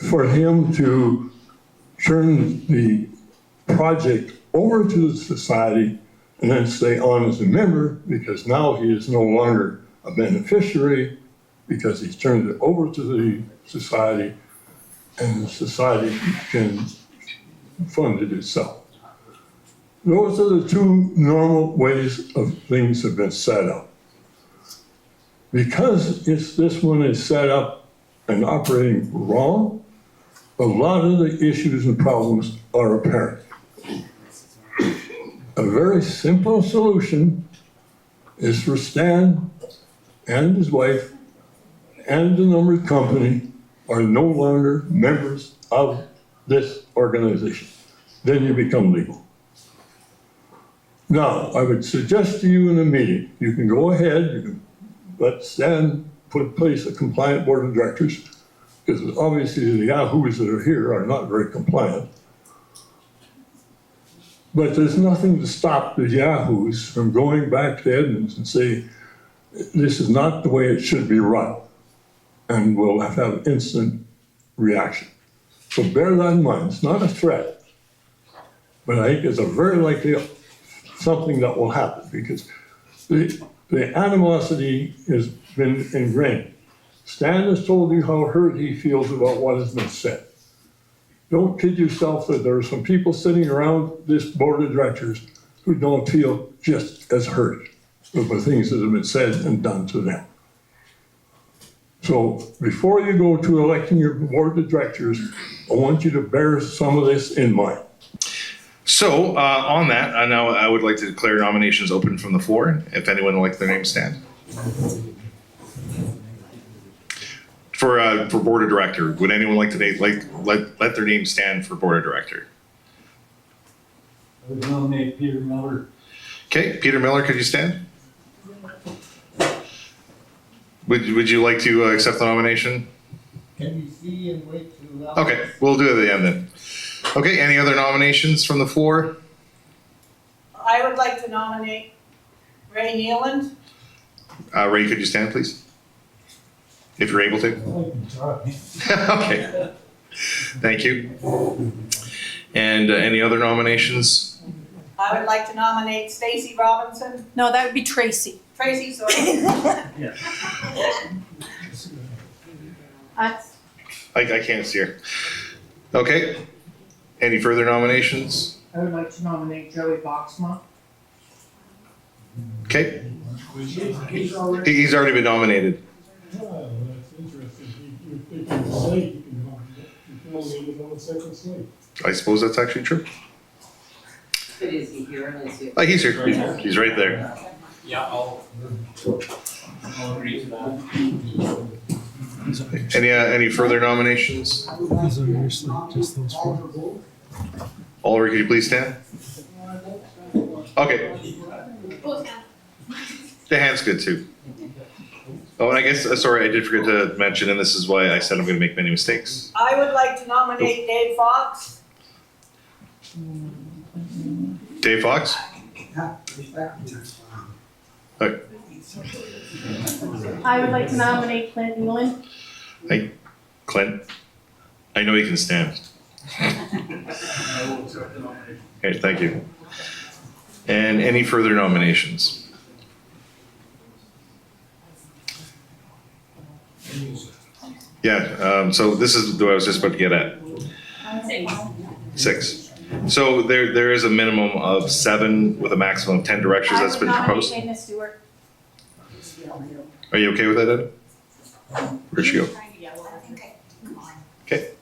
for him to turn the project over to the society and then stay on as a member because now he is no longer a beneficiary because he's turned it over to the society and the society can fund it itself. Those are the 2 normal ways of things have been set up. Because this one is set up and operating wrong, a lot of the issues and problems are apparent. A very simple solution is for Stan and his wife and the numbered company are no longer members of this organization. Then you become legal. Now, I would suggest to you in a meeting, you can go ahead, you can let Stan put in place a compliant board of directors, because obviously the yahoos that are here are not very compliant. But there's nothing to stop the yahoos from going back to Edmonds and say, this is not the way it should be run. And we'll have to have instant reaction. So bear that in mind. It's not a threat, but I think it's a very likely something that will happen, because the animosity has been ingrained. Stan has told you how hurt he feels about what has been said. Don't kid yourself that there are some people sitting around this board of directors who don't feel just as hurt with the things that have been said and done to them. So before you go to electing your board of directors, I want you to bear some of this in mind. So on that, now I would like to declare nominations open from the floor. If anyone would like their name stand. For board of director, would anyone like to let their name stand for board of director? I would nominate Peter Miller. Okay, Peter Miller, could you stand? Would you like to accept the nomination? Can you see and wait to allow? Okay, we'll do it at the end then. Okay, any other nominations from the floor? I would like to nominate Ray Nealand. Ray, could you stand, please? If you're able to. Okay. Thank you. And any other nominations? I would like to nominate Stacy Robinson. No, that would be Tracy. Tracy, sorry. I can't see her. Okay. Any further nominations? I would like to nominate Joey Boxma. Okay. He's already been nominated. Oh, that's interesting. You can say you can nominate him on the second slate. I suppose that's actually true. But is he here? He's here. He's right there. Yeah, I'll agree to that. Any further nominations? Oliver, could you please stand? Okay. The hand's good too. Oh, and I guess, sorry, I did forget to mention, and this is why I said I'm going to make many mistakes. I would like to nominate Dave Fox. Dave Fox? Okay. I would like to nominate Clint Newland. Hey, Clint. I know you can stand. Okay, thank you. And any further nominations? Yeah, so this is what I was just about to get at. 6. So there is a minimum of 7 with a maximum of 10 directors that's been proposed. I would nominate Dana Stewart. Are you okay with that, Ed? Where'd she go? Okay.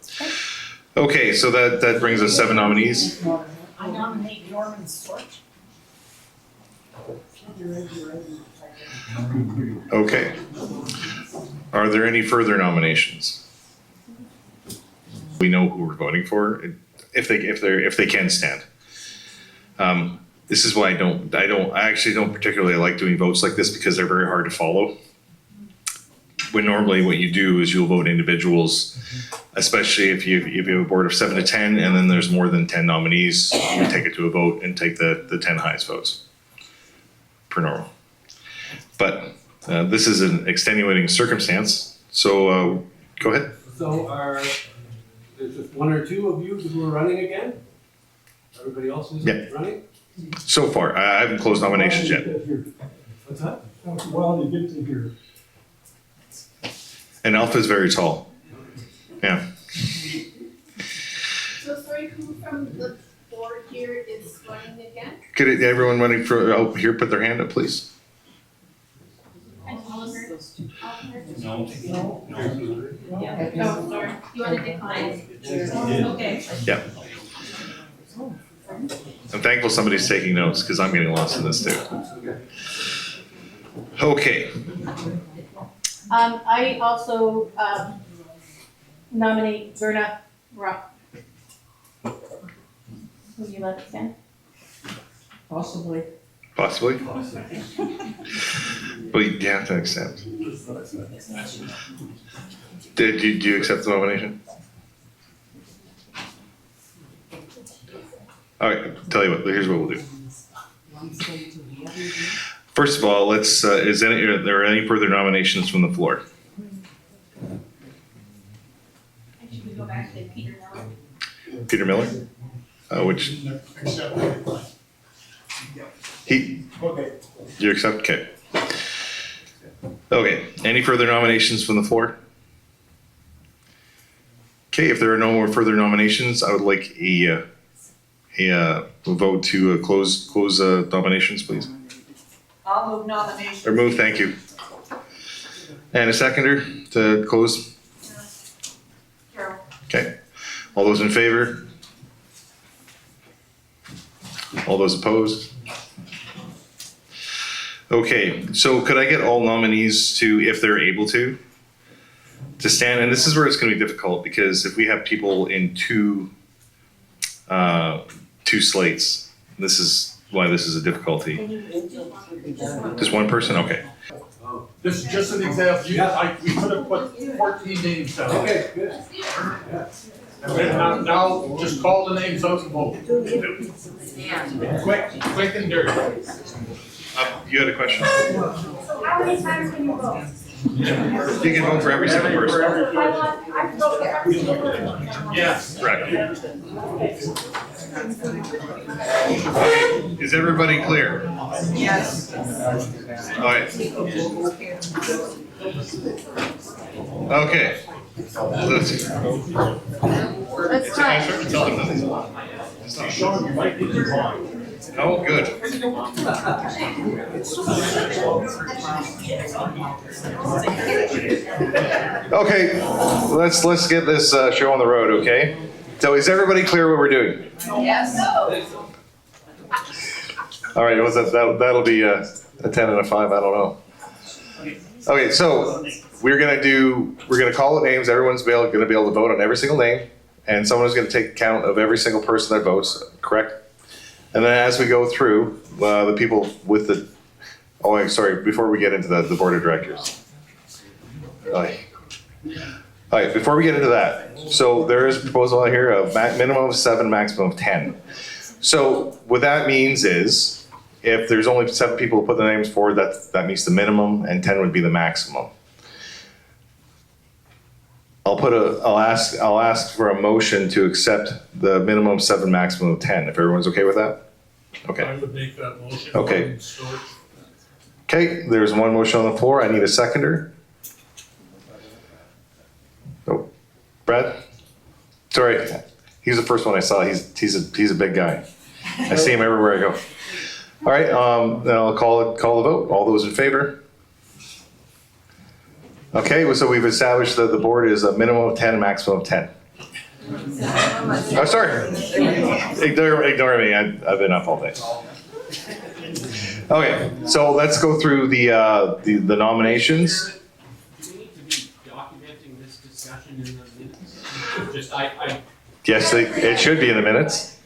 Okay, so that brings us 7 nominees. I nominate Norman Swart. Okay. Are there any further nominations? We know who we're voting for, if they can stand. This is why I actually don't particularly like doing votes like this, because they're very hard to follow. When normally what you do is you'll vote individuals, especially if you have a board of 7 to 10, and then there's more than 10 nominees, you take it to a vote and take the 10 highest votes per normal. But this is an extenuating circumstance, so go ahead. So there's just 1 or 2 of you who are running again? Everybody else is running? So far, I haven't closed nominations yet. What's that? Well, you get to hear. And Alpha is very tall. Yeah. So sorry, who from the board here is running again? Could everyone running for here put their hand up, please? And Oliver? No. Yeah. Oh, sorry. You want to decline? Okay. Yeah. I'm thankful somebody's taking notes, because I'm getting lost in this too. Okay. I also nominate Verna Rupp. Would you let it stand? Possibly. Possibly? But you have to accept. Do you accept the nomination? All right, tell you what, here's what we'll do. First of all, let's, are there any further nominations from the floor? Should we go back to Peter Miller? Peter Miller? Which, Okay. you accept, okay. Okay, any further nominations from the floor? Okay, if there are no more further nominations, I would like a vote to close nominations, please. I'll move nominations. Or move, thank you. And a seconder to close? Carol. Okay. All those in favor? All those opposed? Okay, so could I get all nominees to, if they're able to stand? And this is where it's going to be difficult, because if we have people in two slates, this is why this is a difficulty. Just one person? Okay. This is just an example. We could have put 14 names down. Okay, good. And then now just call the names out and vote. Quick and dirty. You had a question? How many times can you vote? You can vote for every single person. I vote for every single person. Yes. Correct. Is everybody clear? Yes. All right. Okay. Let's try. Oh, good. Okay, let's get this show on the road, okay? So is everybody clear what we're doing? Yes. All right, that'll be a 10 and a 5, I don't know. Okay, so we're gonna call the names, everyone's gonna be able to vote on every single name, and someone's gonna take count of every single person that votes, correct? And then as we go through, the people with the, before we get into the board of directors. All right, before we get into that, so there is a proposal out here of minimum of 7, maximum of 10. So what that means is, if there's only 7 people who put their names forward, that meets the minimum, and 10 would be the maximum. I'll ask for a motion to accept the minimum 7, maximum of 10, if everyone's okay with that? Okay. I would make that motion. Okay. Okay, there's one motion on the floor. I need a seconder. Oh, Brad? Sorry, he's the first one I saw. He's a big guy. I see him everywhere I go. All right, then I'll call the vote. All those in favor? Okay, so we've established that the board is a minimum of 10, maximum of 10. Oh, sorry. Ignore me. I've been up all day. Okay, so let's go through the nominations. Do we need to be documenting this discussion in the minutes? Just Yes, it should be in the minutes.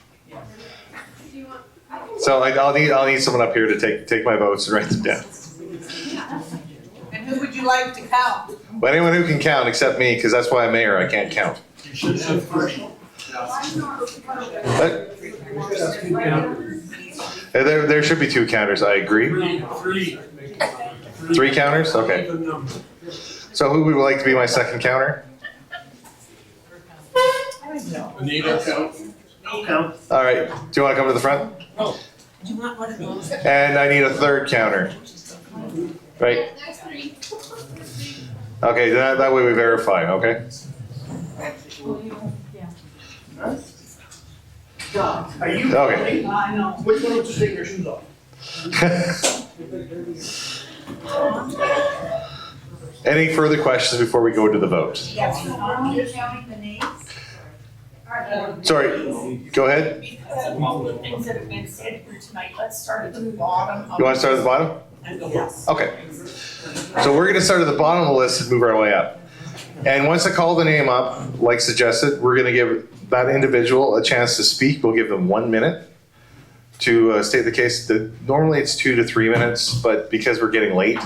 So I'll need someone up here to take my votes and write them down. And who would you like to count? Well, anyone who can count except me, because that's why I'm mayor. I can't count. You should have partial. There should be 2 counters. I agree. 3 counters? Okay. So who would like to be my second counter? Anita, count. All right. Do you want to come to the front? No. Do you want one of those? And I need a third counter. Right? There's 3. Okay, that way we verify, okay? Are you? Okay. I know. Which one would you take your shoes off? Any further questions before we go to the vote? Yes. Counting the names? Sorry, go ahead. Because of all the things that have been said here tonight, let's start at the bottom. You want to start at the bottom? Yes. Okay. So we're going to start at the bottom of the list and move our way up. And once I call the name up, like suggested, we're gonna give that individual a chance to speak. We'll give them 1 minute to state the case. Normally it's 2 to 3 minutes, but because we're getting late,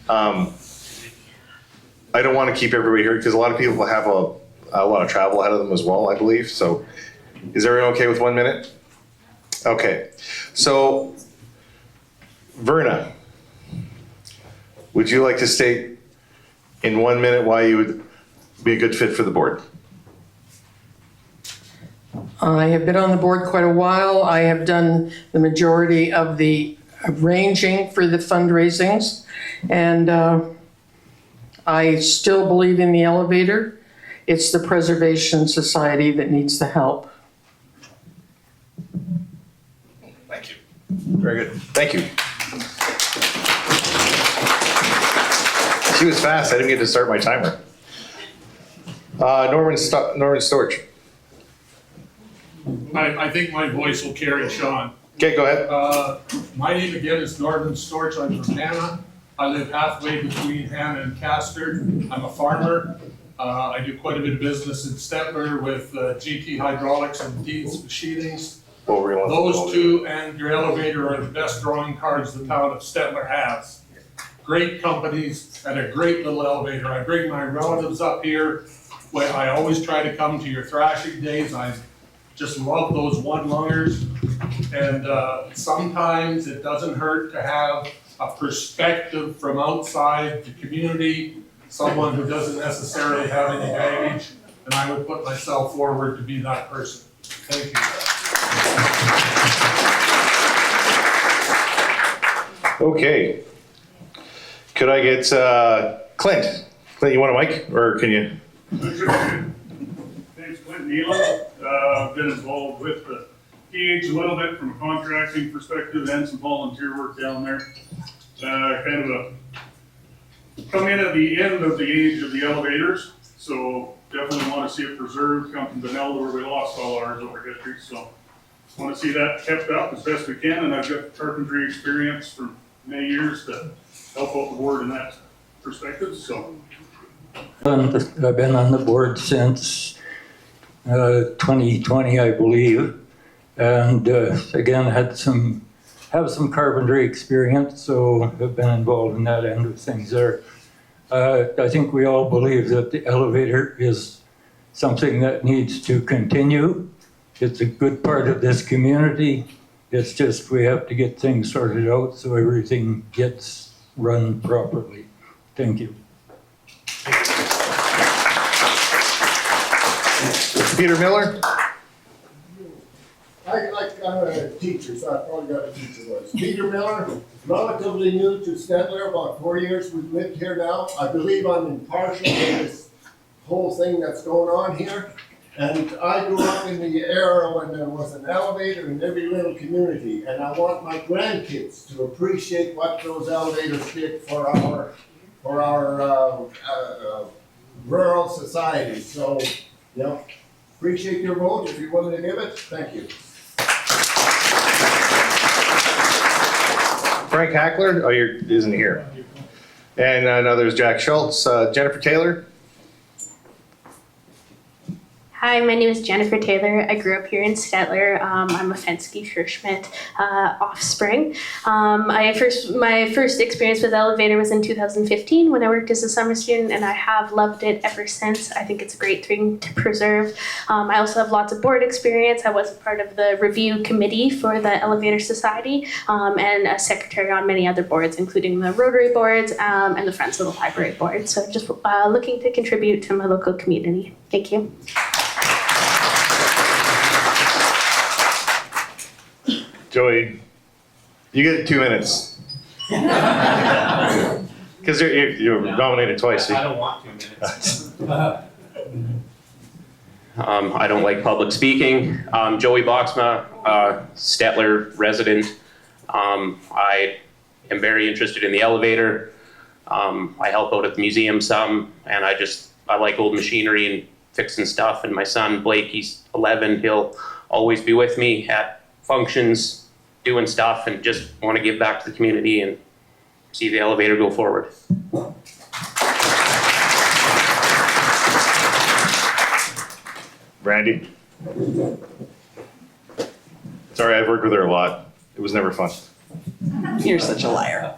I don't want to keep everybody here because a lot of people have a lot of travel ahead of them as well, I believe. So is everyone okay with 1 minute? Okay. So Verna, would you like to state in 1 minute why you would be a good fit for the board? I have been on the board quite a while. I have done the majority of the arranging for the fundraisings, and I still believe in the elevator. It's the Preservation Society that needs the help. Thank you. Very good. Thank you. She was fast. I didn't get to start my timer. Norman Storch. I think my voice will carry Sean. Okay, go ahead. My name again is Norman Storch. I'm from Hannah. I live halfway between Hannah and Castor. I'm a farmer. I do quite a bit of business in Stettler with GT Hydraulics and Deeds Machinings. Those two and your elevator are the best drawing cards the town of Stettler has. Great companies and a great little elevator. I bring my relatives up here. I always try to come to your thrashing days. I just love those one-lungers. And sometimes it doesn't hurt to have a perspective from outside the community, someone who doesn't necessarily have any baggage, and I would put myself forward to be that person. Thank you. Okay. Could I get Clint? Clint, you want a mic, or can you? Thanks, Clint Nealon. I've been involved with the PH a little bit from a contracting perspective and some volunteer work down there. Kind of come in at the end of the age of the elevators, so definitely want to see it preserved. Come from Benelda where we lost all ours over history, so want to see that kept up as best we can. And I've got carpentry experience for many years to help out the board in that perspective. So I've been on the board since 2020, I believe, and again have some carpentry experience, so I've been involved in that end of things there. I think we all believe that the elevator is something that needs to continue. It's a good part of this community. It's just we have to get things sorted out so everything gets run properly. Thank you. Peter Miller? I'm a teacher, so I probably got a teacher voice. Peter Miller, relatively new to Stettler, about 4 years we've lived here now. I believe I'm impartial in this whole thing that's going on here. And I grew up in the era when there was an elevator in every little community, and I want my grandkids to appreciate what those elevators did for our rural society. So, yeah, appreciate your vote if you're willing to give it. Thank you. Frank Hackler? Oh, isn't here. And another is Jack Schultz. Jennifer Taylor? Hi, my name is Jennifer Taylor. I grew up here in Stettler. I'm a Fensky-Schmidt offspring. My first experience with elevator was in 2015 when I worked as a summer student, and I have loved it ever since. I think it's a great thing to preserve. I also have lots of board experience. I was a part of the review committee for the Elevator Society and a secretary on many other boards, including the Rotary boards and the Friends of the Library board. So just looking to contribute to my local community. Thank you. Joey, you get 2 minutes. Because you're nominated twice. I don't want 2 minutes. I don't like public speaking. Joey Boxma, Stettler resident. I am very interested in the elevator. I help out at the museum some, and I like old machinery and fixing stuff. And my son Blake, he's 11. He'll always be with me at functions, doing stuff, and just want to give back to the community and see the elevator go forward. Brandy? Sorry, I've worked with her a lot. It was never fun. You're such a liar.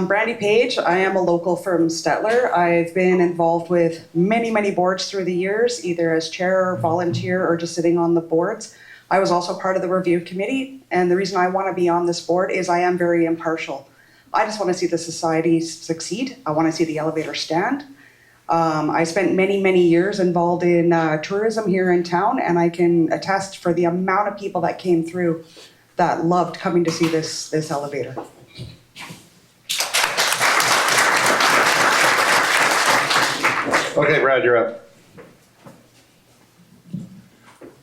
Brandy Page, I am a local from Stettler. I've been involved with many, many boards through the years, either as chair or volunteer or just sitting on the boards. I was also part of the review committee, and the reason I want to be on this board is I am very impartial. I just want to see the society succeed. I want to see the elevator stand. I spent many, many years involved in tourism here in town, and I can attest for the amount of people that came through that loved coming to see this elevator. Okay, Brad, you're up.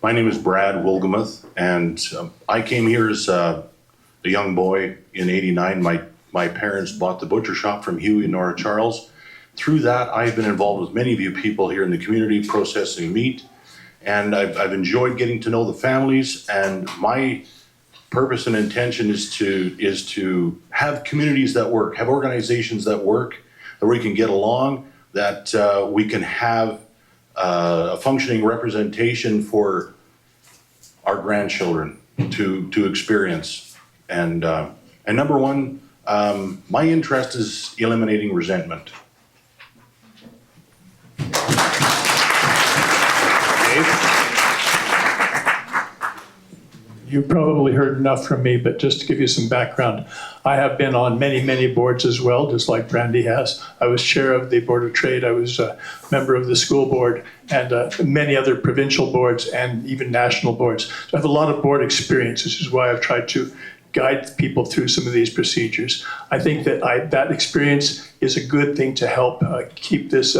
My name is Brad Wolgamuth, and I came here as a young boy in '89. My parents bought the butcher shop from Huey and Nora Charles. Through that, I've been involved with many of you people here in the community processing meat, and I've enjoyed getting to know the families, and my purpose and intention is to have communities that work, have organizations that work, that we can get along, that we can have a functioning representation for our grandchildren to experience. And number one, my interest is eliminating resentment. You've probably heard enough from me, but just to give you some background, I have been on many, many boards as well, just like Brandy has. I was chair of the Board of Trade, I was a member of the school board, and many other provincial boards and even national boards. So I have a lot of board experience. This is why I've tried to guide people through some of these procedures. I think that that experience is a good thing to help keep this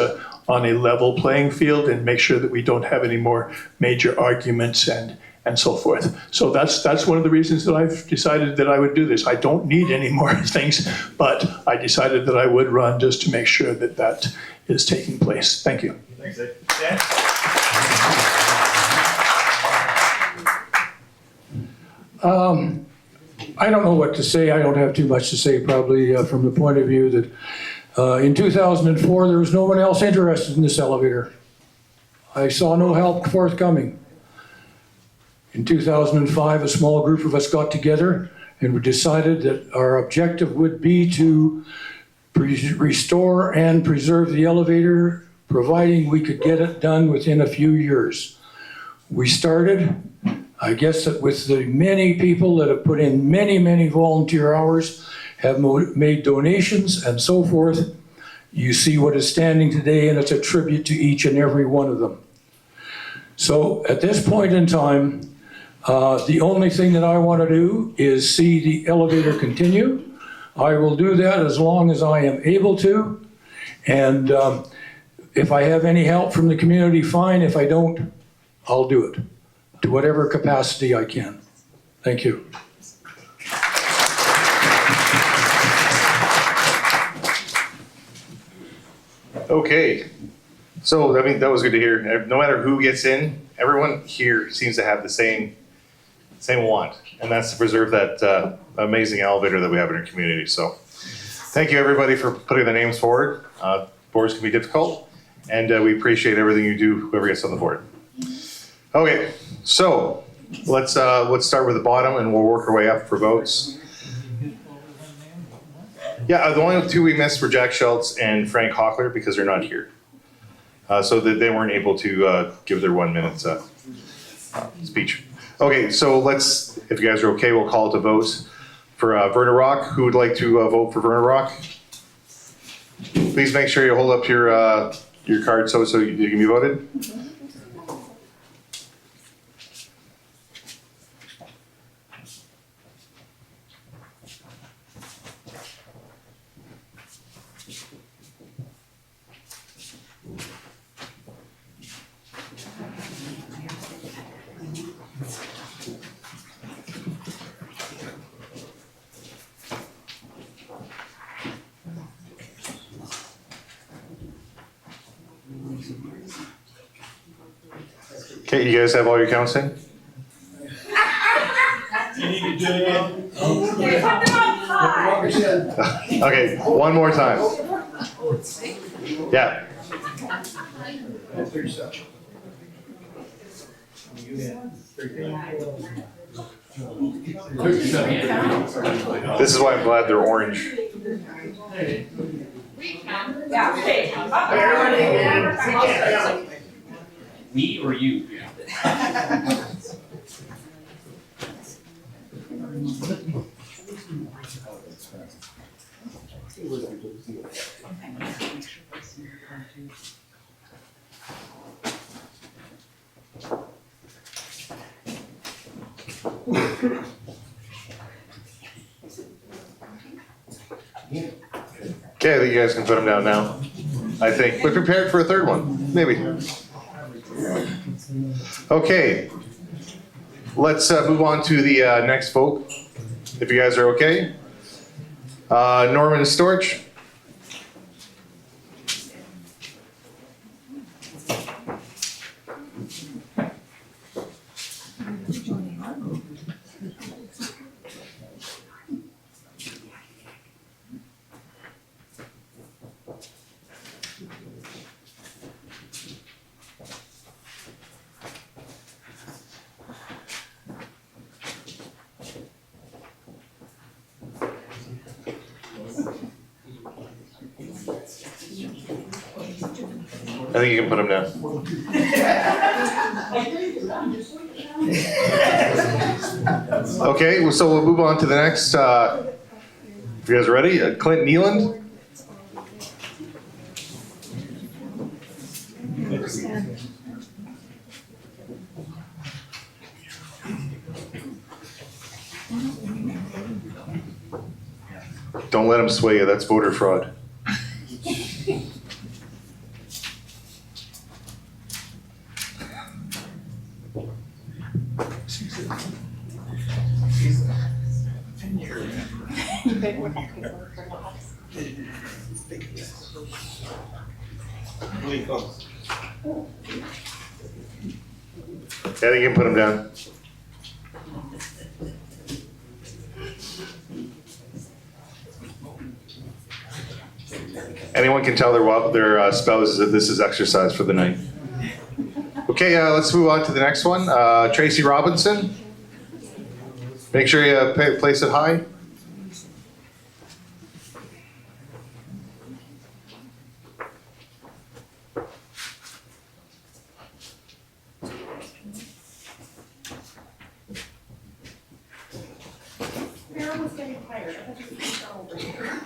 on a level playing field and make sure that we don't have any more major arguments and so forth. So that's one of the reasons that I've decided that I would do this. I don't need any more things, but I decided that I would run just to make sure that that is taking place. Thank you. Thanks, Dave. I don't know what to say. I don't have too much to say, probably from the point of view that in 2004, there was no one else interested in this elevator. I saw no help forthcoming. In 2005, a small group of us got together and we decided that our objective would be to restore and preserve the elevator, providing we could get it done within a few years. We started, I guess that with the many people that have put in many, many volunteer hours, have made donations and so forth, you see what is standing today, and it's a tribute to each and every one of them. So at this point in time, the only thing that I want to do is see the elevator continue. I will do that as long as I am able to. And if I have any help from the community, fine. If I don't, I'll do it to whatever capacity I can. Thank you. Okay, so I mean, that was good to hear. No matter who gets in, everyone here seems to have the same want, and that's to preserve that amazing elevator that we have in our community. So thank you everybody for putting their names forward. Boards can be difficult, and we appreciate everything you do, whoever gets on the board. Okay, so let's start with the bottom and we'll work our way up for votes. Yeah, the only two we missed were Jack Schultz and Frank Hockler because they're not here. So that they weren't able to give their 1 minute speech. Okay, so if you guys are okay, we'll call it a vote for Verna Rock. Who would like to vote for Verna Rock? Please make sure you hold up your card so you can be voted. Okay, you guys have all your counts in? You need to do it again. Okay, one more time. Yeah. This is why I'm glad they're orange. Me or you? Okay, I think you guys can put them down now. I think we're prepared for a third one, maybe. Okay, let's move on to the next vote, if you guys are okay. Norman Storch. I think you can put them down. Okay, so we'll move on to the next. If you guys are ready, Clint Nealand. Don't let him sway you, that's voter fraud. Yeah, you can put him down. Anyone can tell their spouses that this is exercise for the night. Okay, let's move on to the next one. Tracy Robinson. Make sure you place it high. was getting tired. I had to keep over here.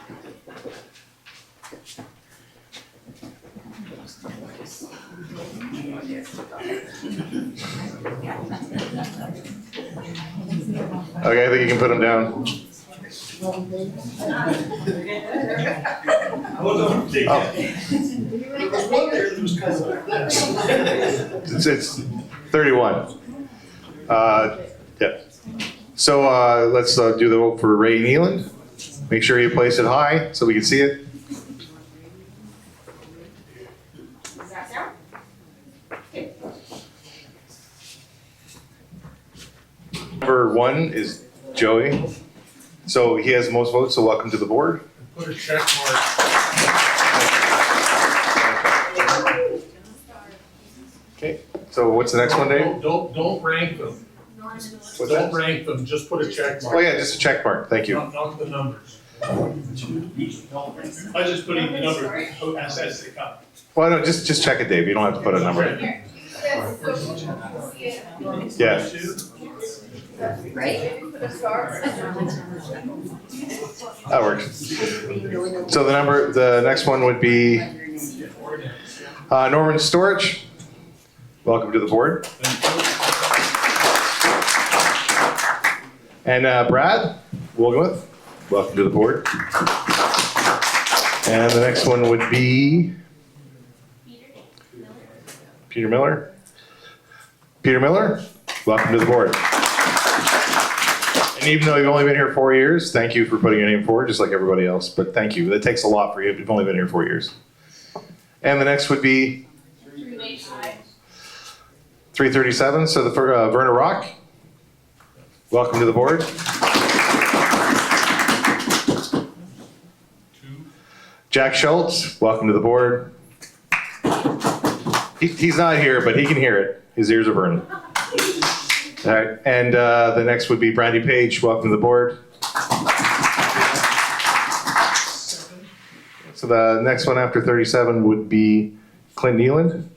Okay, I think you can put them down. It's 31. Yeah. So let's do the vote for Ray Nealand. Make sure you place it high so we can see it. Number 1 is Joey. So he has the most votes, so welcome to the board. Put a check mark. Okay, so what's the next one, Dave? Don't rank them. What's Don't that? rank them, just put a check mark. Oh yeah, just a check mark, thank you. Not the numbers. I was just putting the number as they come. Well, no, just check it, Dave, you don't have to put a number. Yeah. That works. So the next one would be Norman Storch. Welcome to the board. And Brad Woolgamouth, welcome to the board. And the next one would be Peter Miller. Peter Miller, welcome to the board. And even though you've only been here 4 years, thank you for putting your name forward, just like everybody else. But thank you. That takes a lot for you if you've only been here 4 years. And the next would be 337. So the Verna Rock, welcome to the board. Jack Schultz, welcome to the board. He's not here, but he can hear it. His ears are burning. All right, and the next would be Brandy Page. Welcome to the board. So the next one after 37 would be Clint Nealand,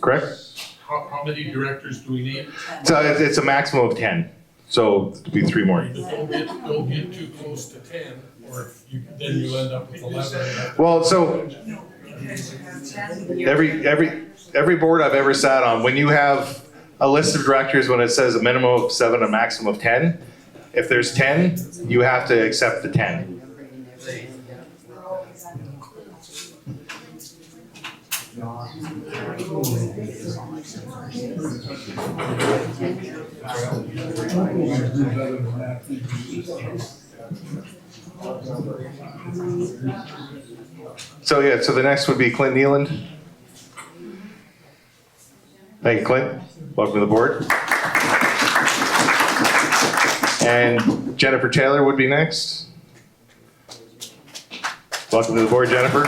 correct? How many directors do we need? So it's a maximum of 10, so it'll be 3 more. Don't get too close to 10, or then you'll end up with 11. Well, so every board I've ever sat on, when you have a list of directors, when it says a minimum of 7, a maximum of 10, if there's 10, you have to accept the 10. So yeah, so the next would be Clint Nealand. Thank you, Clint. Welcome to the board. And Jennifer Taylor would be next. Welcome to the board, Jennifer.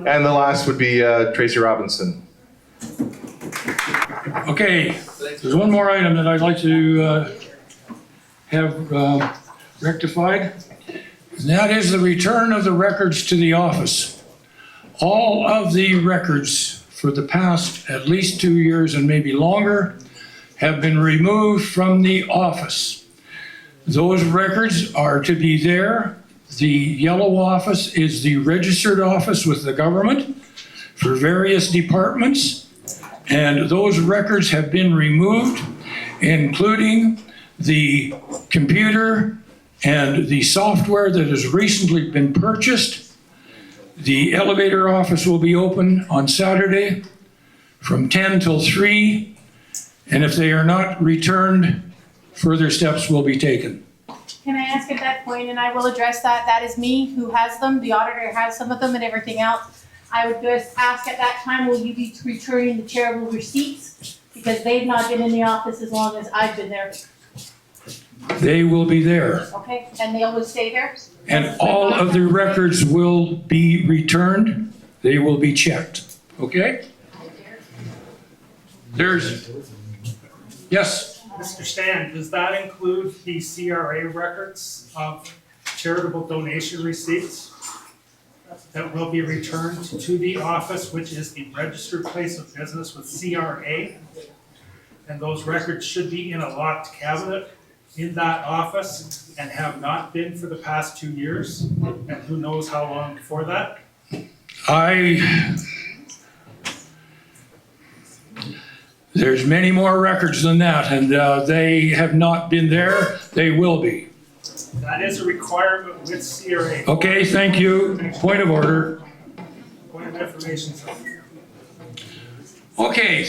And the last would be Tracy Robinson. Okay, there's one more item that I'd like to have rectified, and that is the return of the records to the office. All of the records for the past at least 2 years and maybe longer have been removed from the office. Those records are to be there. The yellow office is the registered office with the government for various departments, and those records have been removed, including the computer and the software that has recently been purchased. The elevator office will be open on Saturday from 10 till 3, and if they are not returned, further steps will be taken. Can I ask at that point, and I will address that, that is me who has them, the auditor has some of them and everything else. I would just ask at that time, will you be returning the charitable receipts? Because they've not been in the office as long as I've been there. They will be there. Okay, and they'll stay there? And all of the records will be returned. They will be checked, okay? There's, yes? Mr. Stan, does that include the CRA records of charitable donation receipts that will be returned to the office, which is the registered place of business with CRA? And those records should be in a locked cabinet in that office and have not been for the past 2 years, and who knows how long before that? There's many more records than that, and they have not been there. They will be. That is a requirement with CRA. Okay, thank you. Point of order. Point of information, sir. Okay.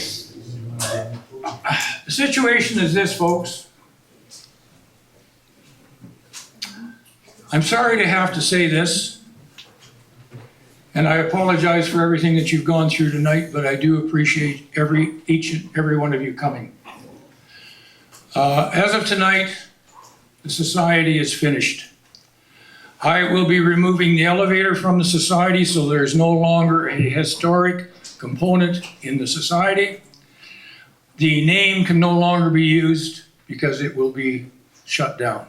The situation is this, folks. I'm sorry to have to say this, and I apologize for everything that you've gone through tonight, but I do appreciate each and every one of you coming. As of tonight, the society is finished. I will be removing the elevator from the society, so there's no longer a historic component in the society. The name can no longer be used because it will be shut down.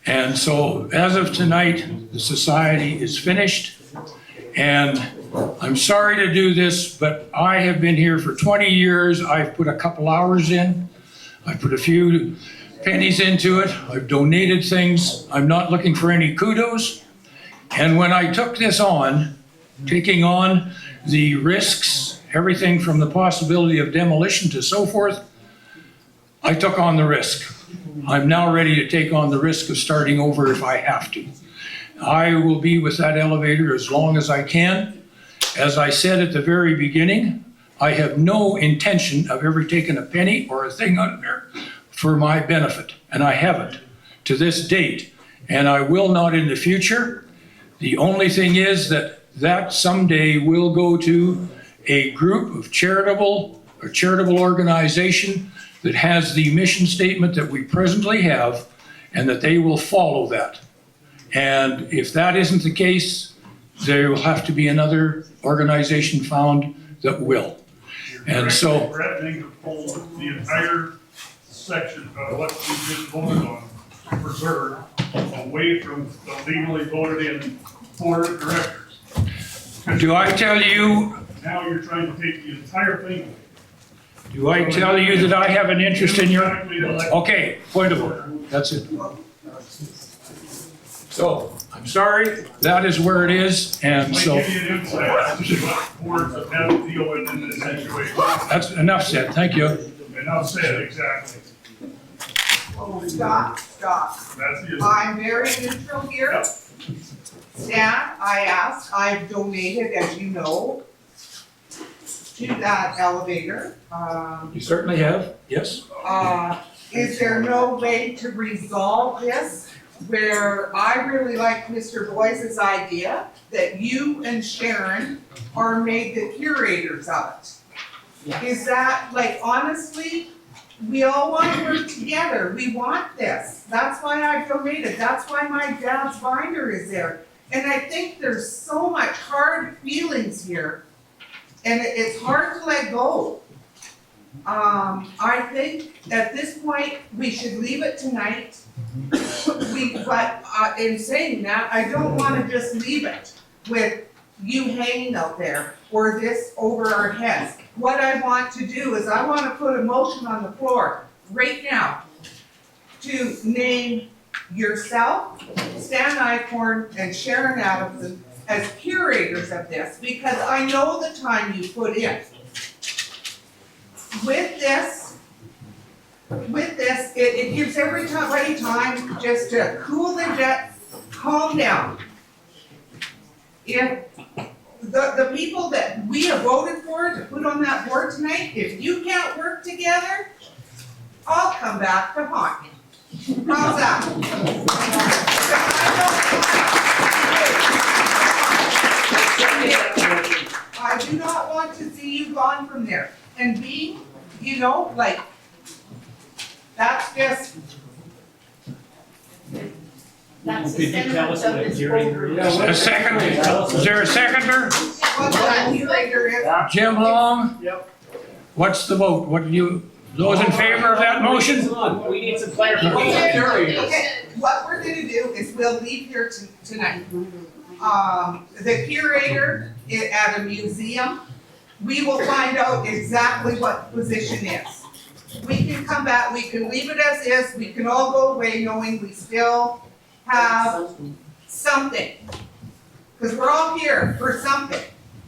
And so as of tonight, the society is finished. And I'm sorry to do this, but I have been here for 20 years. I've put a couple hours in. I've put a few pennies into it. I've donated things. I'm not looking for any kudos. And when I took this on, taking on the risks, everything from the possibility of demolition to so forth, I took on the risk. I'm now ready to take on the risk of starting over if I have to. I will be with that elevator as long as I can. As I said at the very beginning, I have no intention of ever taking a penny or a thing out of there for my benefit, and I haven't to this date, and I will not in the future. The only thing is that someday will go to a group of charitable organization that has the mission statement that we presently have, and that they will follow that. And if that isn't the case, there will have to be another organization found that will. And so, Threatening to pull the entire section of what we just voted on to preserve away from the legally voted in board of directors. do I tell you, Now you're trying to take the entire thing away. do I tell you that I have an interest in your, Democratically elected. okay, point of order, that's it. So, I'm sorry, that is where it is, and Might so, give you an insight as to what boards have had to deal with in this situation. that's enough said, thank you. And I'll say it exactly. Oh, stop. That's the. I'm very neutral here. Stan, I asked, I've donated, as you know, to that elevator. You certainly have, yes. Is there no way to resolve this where I really like Mr. Boyce's idea that you and Sharon are made the curators of it? Is that, like, honestly, we all want to work together. We want this. That's why I've donated. That's why my dad's binder is there. And I think there's so much hard feelings here, and it's hard to let go. I think at this point, we should leave it tonight. But in saying that, I don't wanna just leave it with you hanging out there or this over our heads. What I want to do is I wanna put a motion on the floor right now to name yourself, Stan Icorn, and Sharon Adamson as curators of this, because I know the time you put in. With this, it gives everybody time just to cool their jets, calm down. If the people that we have voted for to put on that board tonight, if you can't work together, I'll come back to haunt you. How's that? I do not want to see you gone from there. And being, you know, like, that's just. That's Could the you tell sentiment us of what a this curator board. is? A second, is there a seconder? What that curator is. Jim Long? Yep. What's the vote? What do you, those in favor of that motion? We need some clarification. Okay, what we're gonna do is we'll leave here tonight. The curator at a museum, we will find out exactly what the position is. We can come back, we can leave it as is, we can all go away knowing we still have something. Cause we're all here for something.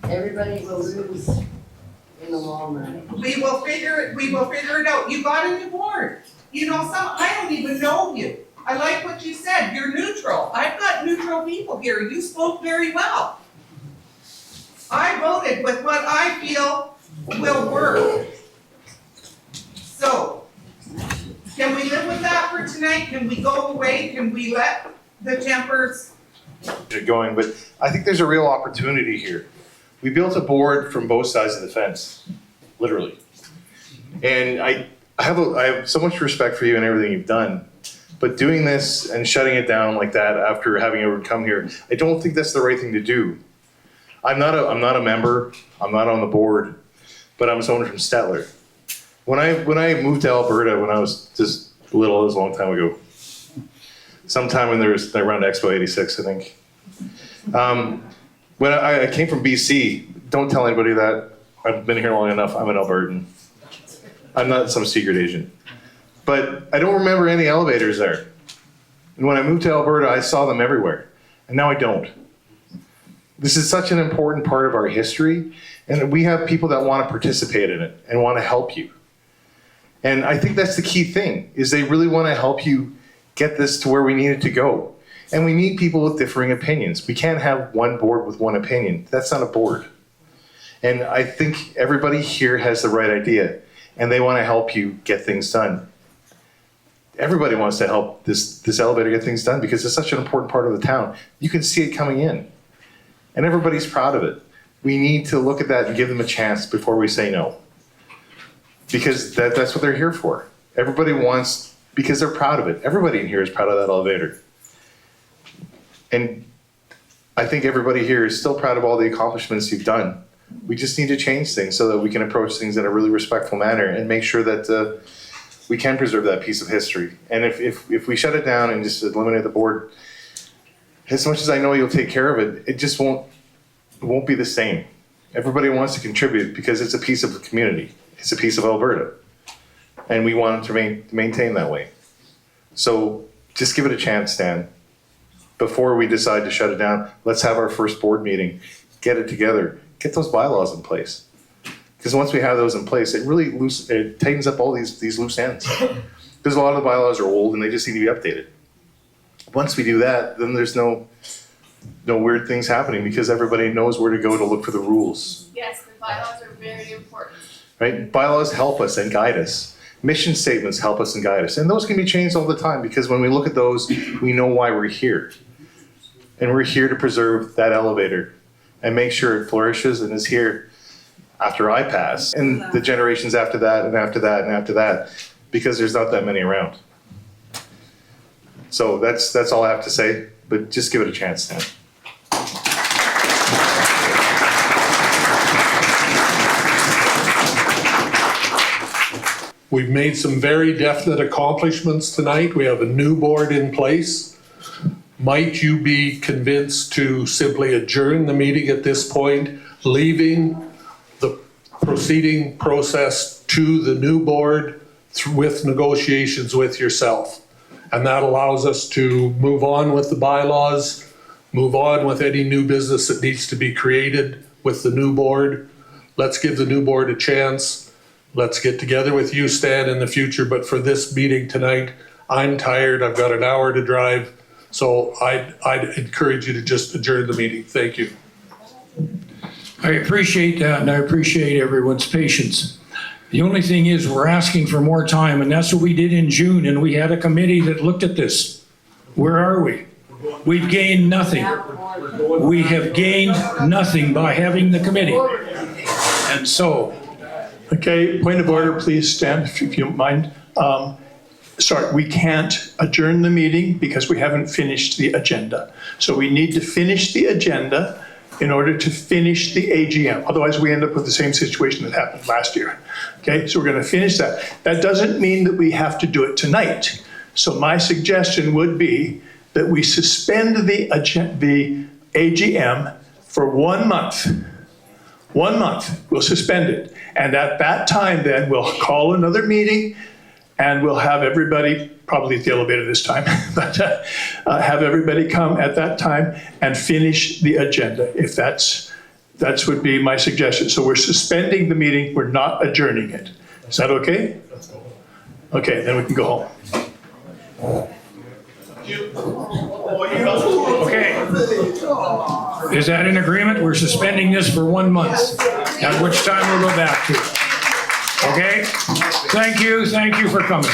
Everybody will lose in the long run. We will figure it out. You got a new board. You know, I don't even know you. I like what you said. You're neutral. I've got neutral people here. You spoke very well. I voted with what I feel will work. So, can we live with that for tonight? Can we go away? Can we let the tempers? Going, but I think there's a real opportunity here. We built a board from both sides of the fence, literally. And I have so much respect for you and everything you've done, but doing this and shutting it down like that after having everyone come here, I don't think that's the right thing to do. I'm not a member, I'm not on the board, but I'm someone from Stettler. When I moved to Alberta when I was just little, it was a long time ago. Sometime when there was around Expo 86, I think. When I came from BC, don't tell anybody that. I've been here long enough, I'm an Albertan. I'm not some secret agent. But I don't remember any elevators there. And when I moved to Alberta, I saw them everywhere. And now I don't. This is such an important part of our history, and we have people that want to participate in it and want to help you. And I think that's the key thing, is they really want to help you get this to where we need it to go. And we need people with differing opinions. We can't have one board with one opinion. That's not a board. And I think everybody here has the right idea, and they want to help you get things done. Everybody wants to help this elevator get things done because it's such an important part of the town. You can see it coming in, and everybody's proud of it. We need to look at that and give them a chance before we say no, because that's what they're here for. Everybody wants because they're proud of it. Everybody in here is proud of that elevator. And I think everybody here is still proud of all the accomplishments you've done. We just need to change things so that we can approach things in a really respectful manner and make sure that we can preserve that piece of history. And if we shut it down and just eliminate the board, as much as I know you'll take care of it, it just won't be the same. Everybody wants to contribute because it's a piece of the community. It's a piece of Alberta. And we want it to maintain that way. So just give it a chance, Stan. Before we decide to shut it down, let's have our first board meeting, get it together, get those bylaws in place. Because once we have those in place, it tightens up all these loose ends. Because a lot of the bylaws are old and they just need to be updated. Once we do that, then there's no weird things happening because everybody knows where to go to look for the rules. Yes, the bylaws are very important. Right? Bylaws help us and guide us. Mission statements help us and guide us. And those can be changed all the time because when we look at those, we know why we're here. And we're here to preserve that elevator and make sure it flourishes and is here after I pass and the generations after that and after that and after that, because there's not that many around. So that's all I have to say, but just give it a chance, Stan. We've made some very definite accomplishments tonight. We have a new board in place. Might you be convinced to simply adjourn the meeting at this point, leaving the proceeding process to the new board with negotiations with yourself? And that allows us to move on with the bylaws, move on with any new business that needs to be created with the new board. Let's give the new board a chance. Let's get together with you, Stan, in the future. But for this meeting tonight, I'm tired. I've got an hour to drive. So I'd encourage you to just adjourn the meeting. Thank you. I appreciate that, and I appreciate everyone's patience. The only thing is we're asking for more time, and that's what we did in June, and we had a committee that looked at this. Where are we? We've gained nothing. We have gained nothing by having the committee. And so. Okay, point of order, please, Stan, if you don't mind. Sorry, we can't adjourn the meeting because we haven't finished the agenda. So we need to finish the agenda in order to finish the AGM. Otherwise, we end up with the same situation that happened last year. Okay, so we're going to finish that. That doesn't mean that we have to do it tonight. So my suggestion would be that we suspend the AGM for 1 month. 1 month, we'll suspend it. And at that time, then we'll call another meeting and we'll have everybody, probably at the elevator this time, but have everybody come at that time and finish the agenda. If that's would be my suggestion. So we're suspending the meeting, we're not adjourning it. Is that okay? Okay, then we can go home. Okay. Is that in agreement? We're suspending this for 1 month, at which time we'll go back to it. Okay? Thank you for coming.